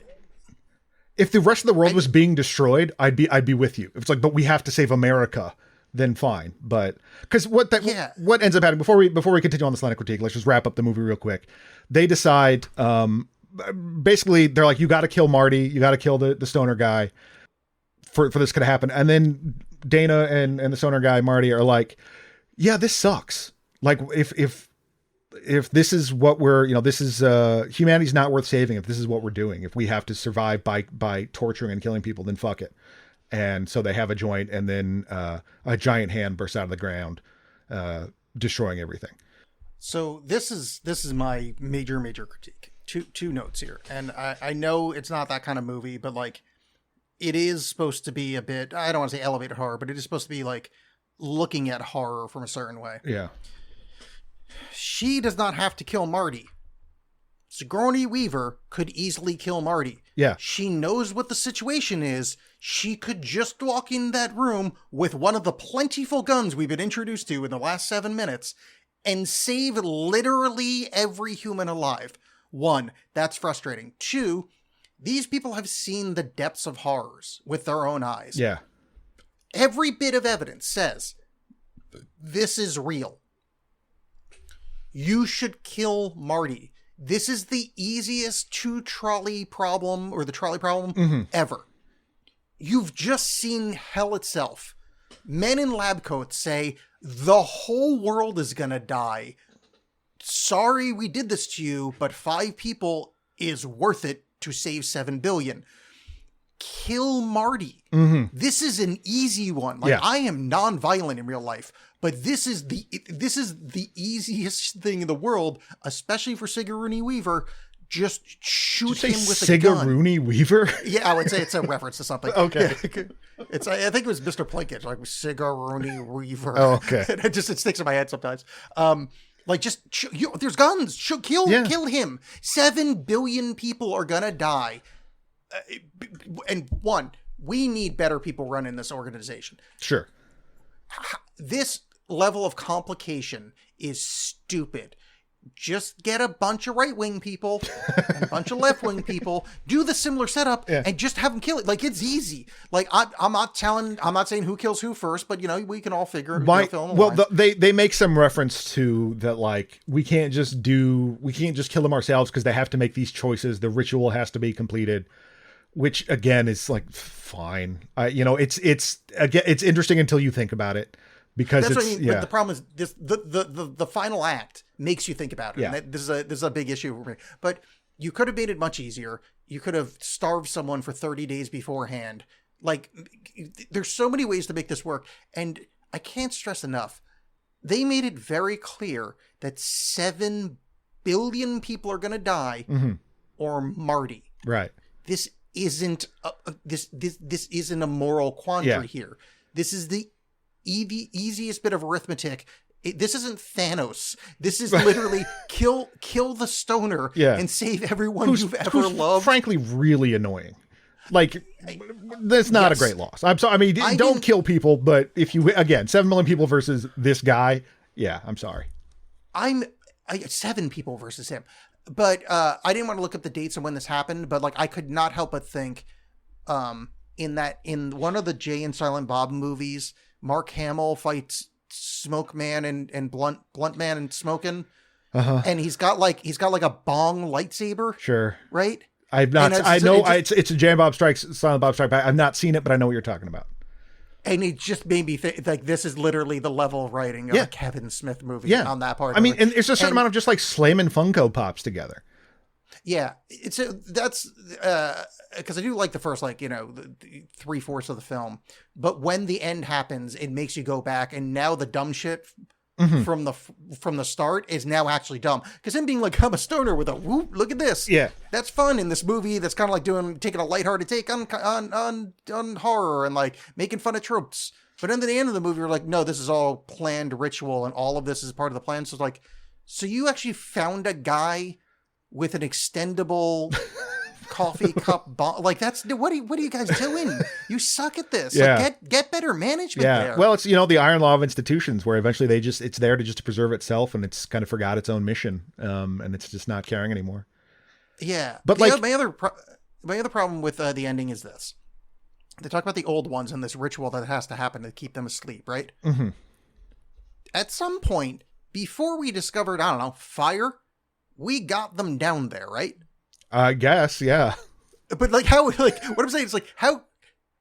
if the rest of the world was being destroyed, I'd be with you. If it's like, but we have to save America, then fine. But because what ends up happening before we continue on this line of critique, let's just wrap up the movie real quick. They decide, basically, they're like, you got to kill Marty, you got to kill the stoner guy. For this could happen. And then Dana and the stoner guy, Marty, are like, yeah, this sucks. Like if this is what we're, this is humanity's not worth saving. If this is what we're doing, if we have to survive by torturing and killing people, then fuck it. And so they have a joint, and then a giant hand bursts out of the ground, destroying everything. So this is my major critique. Two notes here, and I know it's not that kind of movie, but like it is supposed to be a bit, I don't want to say elevated horror, but it is supposed to be like looking at horror from a certain way. Yeah. She does not have to kill Marty. Sigourney Weaver could easily kill Marty. Yeah. She knows what the situation is. She could just walk in that room with one of the plentiful guns we've been introduced to in the last 7 minutes and save literally every human alive. 1, that's frustrating. 2, these people have seen the depths of horrors with their own eyes. Yeah. Every bit of evidence says this is real. You should kill Marty. This is the easiest trolley problem ever. You've just seen hell itself. Men in lab coats say, the whole world is gonna die. Sorry we did this to you, but 5 people is worth it to save 7 billion. Kill Marty. Mm-hmm. This is an easy one. Like, I am non-violent in real life, but this is the easiest thing in the world, especially for Sigourney Weaver. Just shoot him with a gun. Sigourney Weaver? Yeah, I would say it's a reference to something. Okay. It's I think it was Mr. Plinkett, like Sigourney Weaver. Oh, okay. It sticks in my head sometimes. Like, just there's guns. Kill him. 7 billion people are gonna die. And 1, we need better people running this organization. Sure. This level of complication is stupid. Just get a bunch of right-wing people and a bunch of left-wing people, do the similar setup, and just have them kill it. Like, it's easy. Like, I'm not saying who kills who first, but we can all figure they make some reference to that, like, we can't just kill them ourselves because they have to make these choices. The ritual has to be completed, which again is like fine. It's interesting until you think about it. Because that's what I mean. But the problem is this: the final act makes you think about it. Yeah. And this is a big issue for me. But you could have made it much easier. You could have starved someone for 30 days beforehand. Like, there's so many ways to make this work, and I can't stress enough. They made it very clear that 7 billion people are going to die, or Marty. Right. This isn't this isn't a moral quandary here. This is the easiest bit of arithmetic. This isn't Thanos. This is literally kill the stoner and save everyone you've ever loved. Frankly, really annoying. Like, that's not a great loss. I'm sorry. I mean, don't kill people, but if you, again, 7 million people versus this guy, I'm sorry. 7 people versus him. But I didn't want to look up the dates and when this happened, but like I could not help but think in one of the Jay and Silent Bob movies, Mark Hamill fights Smoke Man and Blunt Man and Smokin'. And he's got like a bong lightsaber. Sure. Right? It's a Jay and Bob Strikes, Silent Bob Strike Back. I've not seen it, but I know what you're talking about. And it just made me think, like, this is literally the level of writing of a Kevin Smith movie on that part. I mean, and there's a certain amount of just like slamming Funko Pops together. Yeah. That's because I do like the first, like, 3/4 of the film. But when the end happens, it makes you go back. And now the dumb shit from the start is now actually dumb. Because him being like, I'm a stoner with a whoop, look at this. Yeah. That's fun in this movie. That's kind of like taking a lighthearted take on horror and like making fun of tropes. But then at the end of the movie, you're like, no, this is all planned ritual and all of this is part of the plan. So it's like, so you actually found a guy with an extendable coffee cup bomb. Like, that's what are you guys doing? You suck at this. Yeah. Like, get better management there. Well, it's the iron law of institutions where eventually it's there to preserve itself, and it's kind of forgot its own mission, and it's just not caring anymore. Yeah. But my other problem with the ending is this. They talk about the old ones and this ritual that has to happen to keep them asleep, right? Mm-hmm. At some point, before we discovered, I don't know, fire, we got them down there, right? I guess, yeah. But like how, like what I'm saying is like how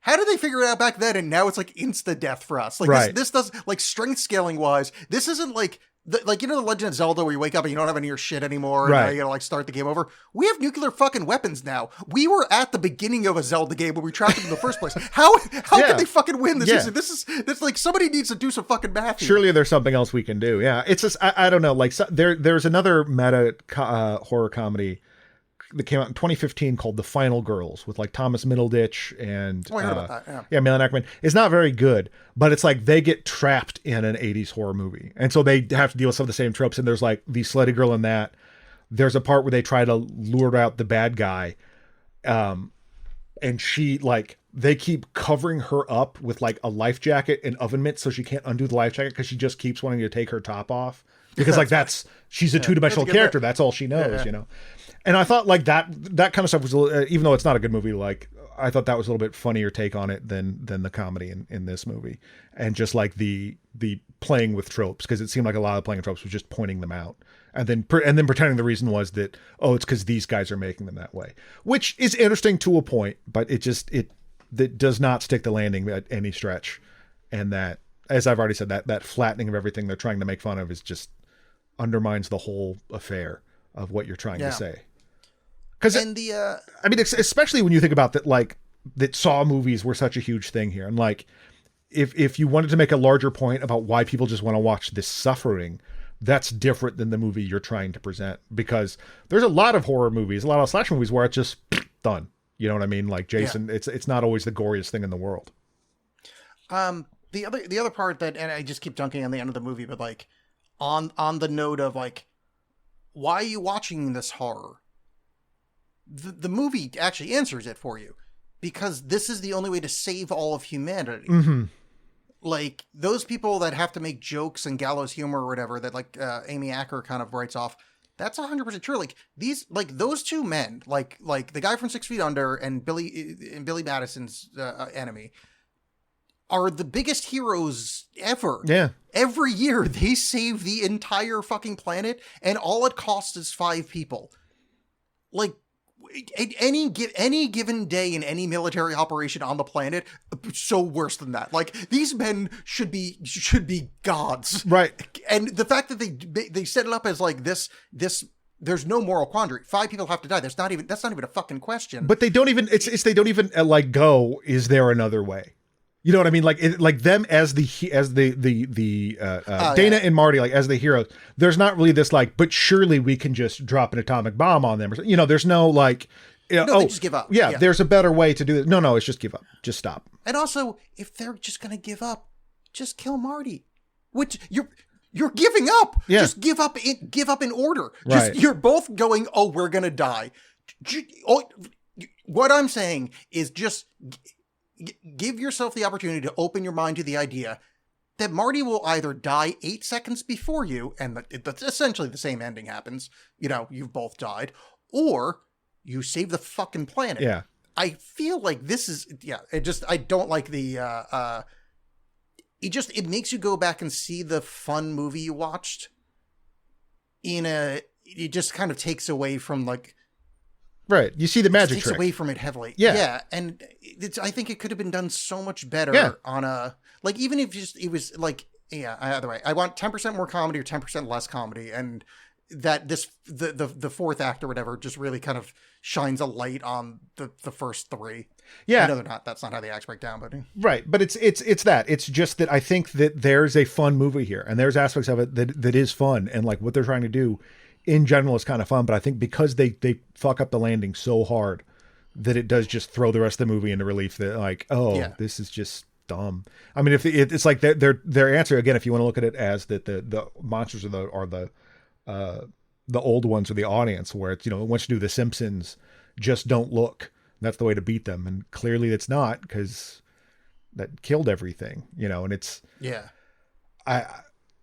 did they figure it out back then and now it's like insta death for us? Like right. this does, like, strength scaling wise, this isn't like like, you know, the Legend of Zelda where you wake up and you don't have any of your shit anymore, Right. and you gotta like start the game over. We have nuclear fucking weapons now. We were at the beginning of a Zelda game when we trapped them in the first place. How Yeah. can they fucking win this? Yeah. This like somebody needs to do some fucking math here. Surely there's something else we can do. Yeah, it's just I don't know. Like there's another meta horror comedy that came out in 2015 called The Final Girls with like Thomas Middleditch and Oh, I heard about that. yeah, Malin Ackerman. It's not very good, but it's like they get trapped in an 80s horror movie, and so they have to deal with some of the same tropes. And there's like the slutty girl in that. There's a part where they try to lure out the bad guy, and she like they keep covering her up with like a life jacket and oven mitts so she can't undo the life jacket because she just keeps wanting to take her top off because like she's a two-dimensional character. That's all she knows, you know. And I thought like that kind of stuff was, even though it's not a good movie, like I thought that was a little bit funnier take on it than the comedy in this movie, and just like the playing with tropes, because it seemed like a lot of playing with tropes was just pointing them out and then pretending the reason was that it's because these guys are making them that way, which is interesting to a point, but it does not stick the landing at any stretch, and that, as I've already said, that flattening of everything they're trying to make fun of is just undermines the whole affair of what you're trying to say. Because I mean, especially when you think about that, like that Saw movies were such a huge thing here, and like if you wanted to make a larger point about why people just want to watch this suffering, that's different than the movie you're trying to present. Because there's a lot of horror movies, a lot of slasher movies where it's just done. You know what I mean? Like Jason, it's not always the goriest thing in the world. The other part that, and I just keep dunking on the end of the movie, but like on the note of like, why are you watching this horror? The movie actually answers it for you, because this is the only way to save all of humanity. Mm-hmm. Like those people that have to make jokes and gallows humor or whatever that like Amy Acker kind of writes off. That's 100% true. Like those two men, like the guy from 6 Feet Under and Billy Madison's enemy, are the biggest heroes ever. Yeah. Every year they save the entire fucking planet, and all it costs is 5 people. Like any given day in any military operation on the planet, so worse than that. Like these men should be gods, right? And the fact that they set it up as like this, there's no moral quandary. 5 people have to die. That's not even a fucking question. But they don't even. They don't even like go. Is there another way? You know what I mean? Like them as Dana and Marty, like as the heroes. There's not really this like, but surely we can just drop an atomic bomb on them. Or, you know, there's no like, they just give up. Yeah, there's a better way to do it. No, it's just give up. Just stop. And also, if they're just gonna give up, just kill Marty. Which you're giving up. Yeah. Just give up in order. Right. You're both going, oh, we're gonna die. What I'm saying is just give yourself the opportunity to open your mind to the idea that Marty will either die 8 seconds before you, and that's essentially the same ending happens. You know, you've both died, or you save the fucking planet. Yeah. I feel like this is, I don't like the, it makes you go back and see the fun movie you watched it just kind of takes away from like, right. You see the magic takes trick. away from it heavily. Yeah. Yeah. And I think it could have been done so much better on a, like, even if it was like, either way, I want 10% more comedy or 10% less comedy. And that the fourth act or whatever just really kind of shines a light on the first 3. Yeah. I know that's not how the acts break down, but. Right. But it's that. It's just that I think that there's a fun movie here, and there's aspects of it that is fun, and like what they're trying to do in general is kind of fun, but I think because they fuck up the landing so hard that it does just throw the rest of the movie into relief that like, this is just dumb. I mean, if it's like their answer again, if you want to look at it as that the monsters are the old ones or the audience, where it's, you know, it wants to do The Simpsons, just don't look. That's the way to beat them, and clearly it's not, because that killed everything, you know. And it's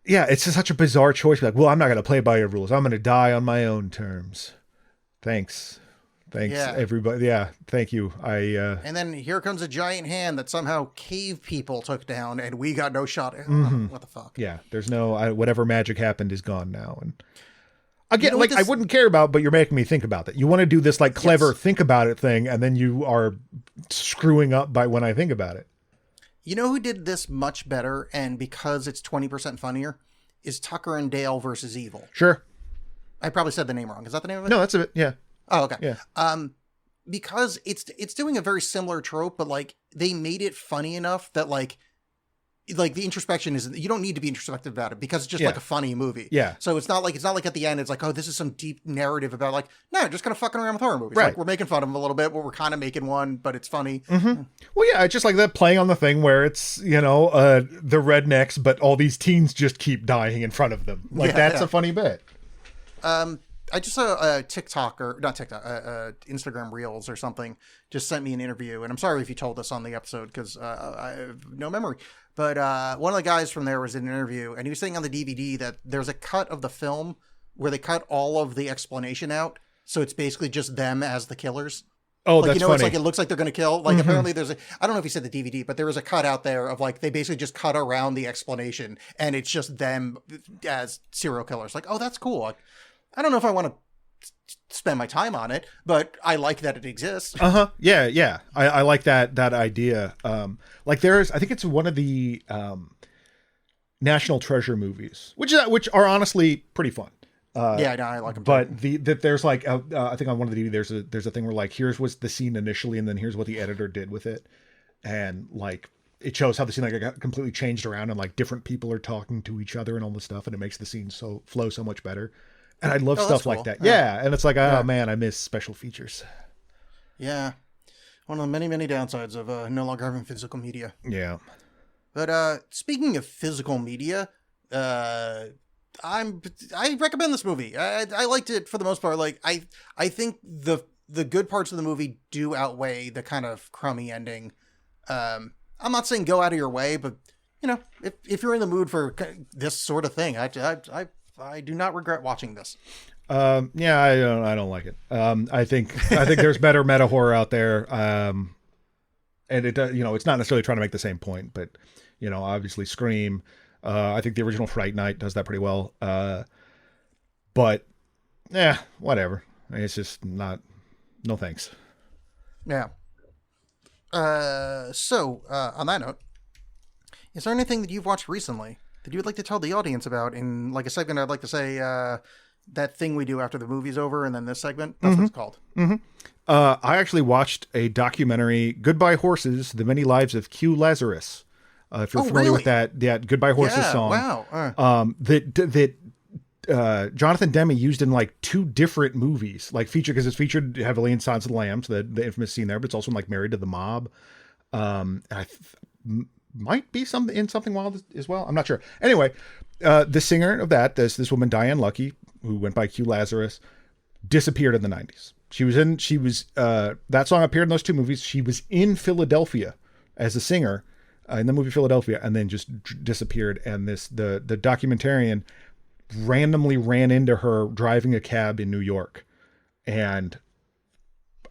it's just such a bizarre choice. Like, well, I'm not going to play by your rules. I'm going to die on my own terms. Thanks, everybody. Yeah, thank you. And then here comes a giant hand that somehow cave people took down, and we got no shot. What the fuck? Yeah, there's no whatever magic happened is gone now. And again, like I wouldn't care about, but you're making me think about that. You want to do this like clever think about it thing, and then you are screwing up by when I think about it. You know who did this much better, and because it's 20% funnier, is Tucker and Dale versus Evil. Sure. I probably said the name wrong. Is that the name of it? No, that's it. Yeah. Oh, okay. Yeah. Because it's doing a very similar trope, but like they made it funny enough that like the introspection is, you don't need to be introspective about it because it's just like a funny movie. Yeah. So it's not like at the end it's like, oh, this is some deep narrative about like, no, just kind of fucking around with horror movies. Right. Like we're making fun of them a little bit, but we're kind of making one, but it's funny. Mm-hmm. Well, yeah, it's just like that playing on the thing where it's, the rednecks, but all these teens just keep dying in front of them. Like that's a funny bit. I just saw a TikTok, or not TikTok, Instagram Reels or something, just sent me an interview. And I'm sorry if you told us on the episode because I have no memory. But one of the guys from there was in an interview, and he was saying on the DVD that there's a cut of the film where they cut all of the explanation out. So it's basically just them as the killers. Oh, like, that's funny. It's like it looks like they're going to kill. Like apparently there's I don't know if he said the DVD, but there was a cut out there of like they basically just cut around the explanation, and it's just them as serial killers. Like, oh, that's cool. I don't know if I want to spend my time on it, but I like that it exists. Yeah. I like that idea. Like I think it's one of the National Treasure movies, which are honestly pretty fun. Yeah, no, I like them. But that there's like I think on one of the DVD there's a thing where like here's what's the scene initially, and then here's what the editor did with it, and like it shows how the scene like got completely changed around, and like different people are talking to each other and all this stuff, and it makes the scene flow so much better. And I love stuff like that. Yeah. And it's like, oh man, I miss special features. Yeah. One of the many, many downsides of no longer having physical media. Yeah. But speaking of physical media, I recommend this movie. I liked it for the most part. Like I think the good parts of the movie do outweigh the kind of crummy ending. I'm not saying go out of your way, but if you're in the mood for this sort of thing, I do not regret watching this. Yeah, I don't like it. I think there's better meta horror out there. And it it's not necessarily trying to make the same point, but obviously Scream. I think the original Fright Night does that pretty well. But yeah, whatever. It's just not. No thanks. Yeah. So on that note, is there anything that you've watched recently that you would like to tell the audience about? In like a segment, I'd like to say that thing we do after the movie's over, and then this segment. That's what it's called. Mm-hmm. I actually watched a documentary, Goodbye Horses, The Many Lives of Q Lazarus. If you're familiar with that Goodbye Horses song. Wow. That Jonathan Demme used in like 2 different movies, like because it's featured heavily in Silence of the Lambs, the infamous scene there, but it's also in like Married to the Mob. Might be something wild as well. I'm not sure. Anyway, the singer of this woman, Diane Lucky, who went by Q Lazarus, disappeared in the 90s. That song appeared in those 2 movies. She was in Philadelphia as a singer in the movie Philadelphia, and then just disappeared. And the documentarian randomly ran into her driving a cab in New York and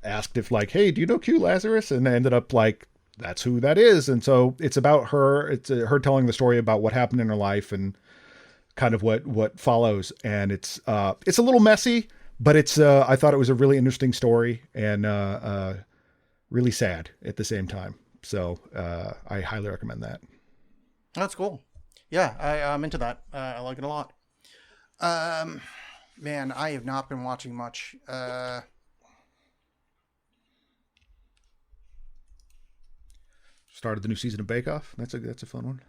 asked if like, hey, do you know Q Lazarus? And ended up like, that's who that is. And so it's about her. It's her telling the story about what happened in her life and kind of what follows. And it's a little messy, but I thought it was a really interesting story and really sad at the same time. So I highly recommend that. That's cool. Yeah, I'm into that. I like it a lot. Man, I have not been watching much. Started the new season of Bake Off. That's a fun one.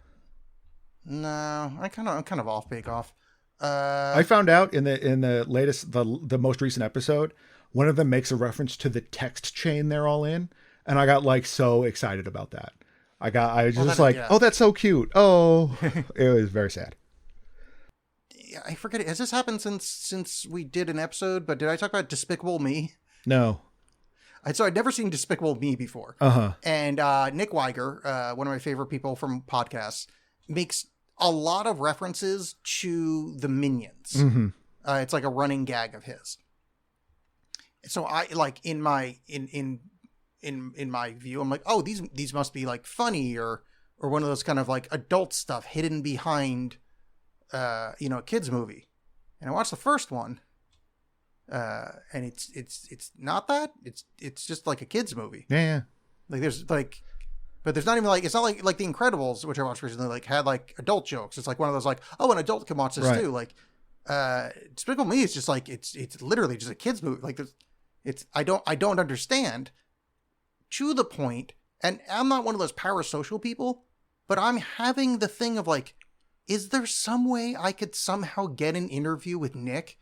No, I'm kind of off Bake Off. I found out in the latest, the most recent episode, one of them makes a reference to the text chain they're all in, and I got like so excited about that. Oh, that's so cute. Oh, it was very sad. I forget it. Has this happened since we did an episode? But did I talk about Despicable Me? No. So I'd never seen Despicable Me before. And Nick Weiger, one of my favorite people from podcasts, makes a lot of references to the Minions. Mm-hmm. It's like a running gag of his. So I like in my view, I'm like, oh, these must be like funny or one of those kind of like adult stuff hidden behind a kids movie. And I watched the first one. And it's not that. It's just like a kids movie. Yeah. Like there's like But there's not even like, it's not like The Incredibles, which I watched recently, like had like adult jokes. It's like one of those like, oh, an adult can watch this Right. too. Like, Despicable Me is just like, it's literally just a kid's movie. Like I don't understand, to the point, and I'm not one of those parasocial people, but I'm having the thing of like, is there some way I could somehow get an interview with Nick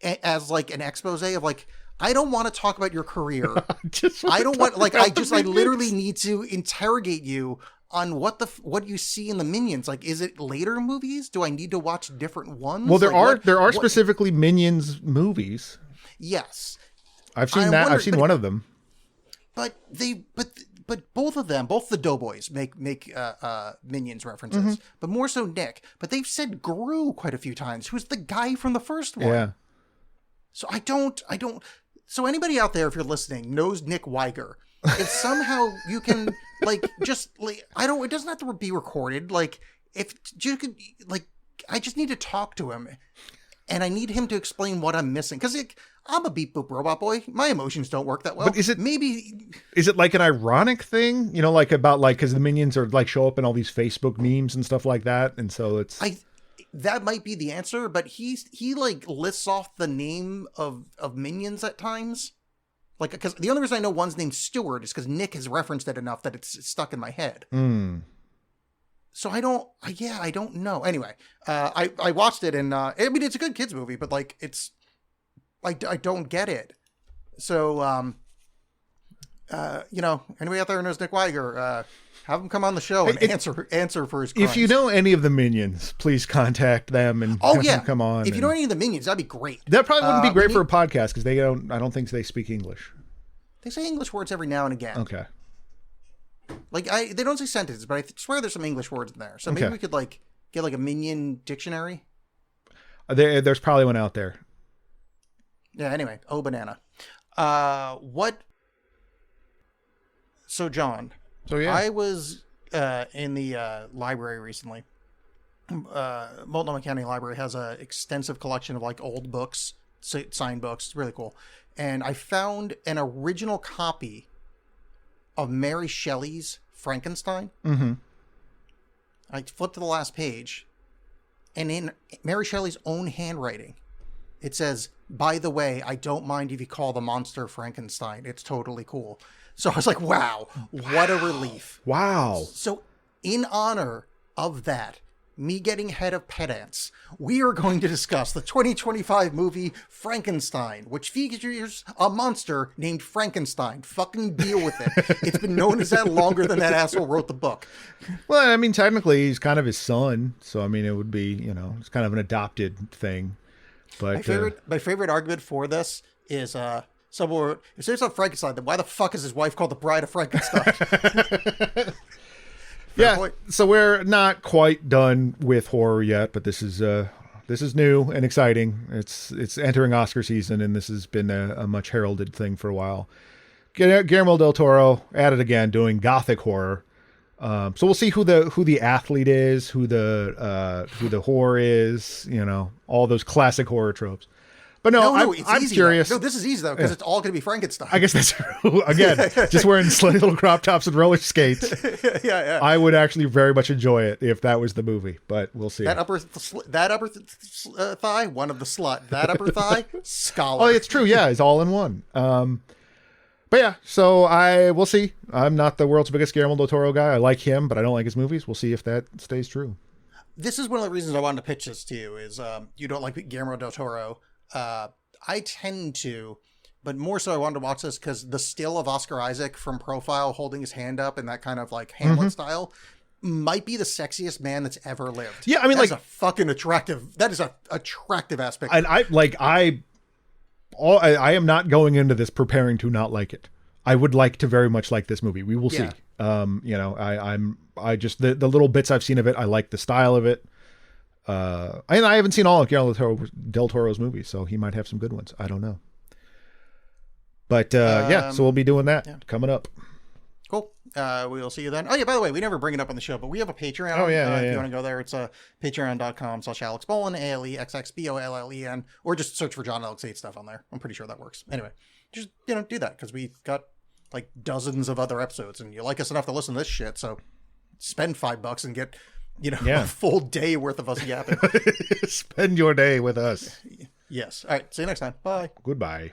as like an expose of like, I don't want to talk about your career. I don't want, like, I literally need to interrogate you on what you see in the Minions. Like, is it later movies? Do I need to watch different ones? Well, there like, are specifically Minions movies. Yes. I've seen that. I've seen one of them. But both of them, both the Doughboys make Minions references, Mm-hmm. but more so Nick. But they've said Gru quite a few times, who's the guy from the first one. Yeah. So I don't. So anybody out there, if you're listening, knows Nick Weiger. If somehow you can, like, just like, it doesn't have to be recorded. Like, if you could, like, I just need to talk to him, and I need him to explain what I'm missing, because I'm a beep boop robot boy. My emotions don't work that well. But is it maybe? Is it like an ironic thing? You know, like about like because the Minions are like show up in all these Facebook memes and stuff like that, and so it's. That might be the answer, but he like lists off the name of Minions at times. Like, because the only reason I know one's named Stewart is because Nick has referenced it enough that it's stuck in my head. So I don't know. Anyway, I watched it, and I mean, it's a good kids movie, but like, I don't get it. So, anybody out there who knows Nick Weiger, have him come on the show and answer for his crimes. If you know any of the Minions, please contact them and have them come on. If you know any of the Minions, that'd be great. That probably wouldn't be great for a podcast because I don't think they speak English. They say English words every now and again. Okay. Like they don't say sentences, but I swear there's some English words in there. So maybe we could like get like a Minion dictionary. There's probably one out there. Yeah. Anyway, banana. So John. So yeah, I was in the library recently. Multnomah County Library has an extensive collection of like old books, signed books. It's really cool. And I found an original copy of Mary Shelley's Frankenstein. Mm-hmm. I flipped to the last page, and in Mary Shelley's own handwriting, it says, "By the way, I don't mind if you call the monster Frankenstein. It's totally cool." So I was like, wow, what a relief. Wow. So in honor of that, me getting head of pedants, we are going to discuss the 2025 movie Frankenstein, which features a monster named Frankenstein. Fucking deal with it. It's been known as that longer than that asshole wrote the book. Well, I mean, technically, he's kind of his son. So, I mean, it would be, it's kind of an adopted thing. But my favorite argument for this is... Someone, if there's not Frankenstein, then why the fuck is his wife called the Bride of Frankenstein? Yeah, so we're not quite done with horror yet, but this is new and exciting. It's entering Oscar season, and this has been a much heralded thing for a while. Guillermo del Toro at it again, doing gothic horror. So we'll see who the athlete is, who the horror is, all those classic horror tropes. But I'm curious. No, this is easy though, because it's all going to be Frankenstein. I guess that's true. Again, just wearing slightly little crop tops and roller skates. Yeah. I would actually very much enjoy it if that was the movie, but we'll see. That upper thigh, one of the slut. That upper thigh, scholar. Oh, it's true. Yeah, it's all in one. But yeah, so we'll see. I'm not the world's biggest Guillermo del Toro guy. I like him, but I don't like his movies. We'll see if that stays true. This is one of the reasons I wanted to pitch this to you. Is you don't like Guillermo del Toro. I tend to, but more so I wanted to watch this because the still of Oscar Isaac from Profile holding his hand up in that kind of like Hamlet style might be the sexiest man that's ever lived. Yeah, I mean, that is an attractive aspect. And I am not going into this preparing to not like it. I would like to very much like this movie. We will see. I just the little bits I've seen of it, I like the style of it. And I haven't seen all of Guillermo del Toro's movies, so he might have some good ones. I don't know. But so we'll be doing that coming up. Cool. We'll see you then. Oh yeah, by the way, we never bring it up on the show, but we have a Patreon. Oh yeah. If you want to go there, it's patreon.com/AlexBollen, ALEXXBOLLEN, or just search for John Alex 8 stuff on there. I'm pretty sure that works. Anyway, just do that because we got like dozens of other episodes, and you like us enough to listen to this shit, so spend $5 and get, a full day worth of us yapping. Spend your day with us. Yes. All right. See you next time. Bye. Goodbye.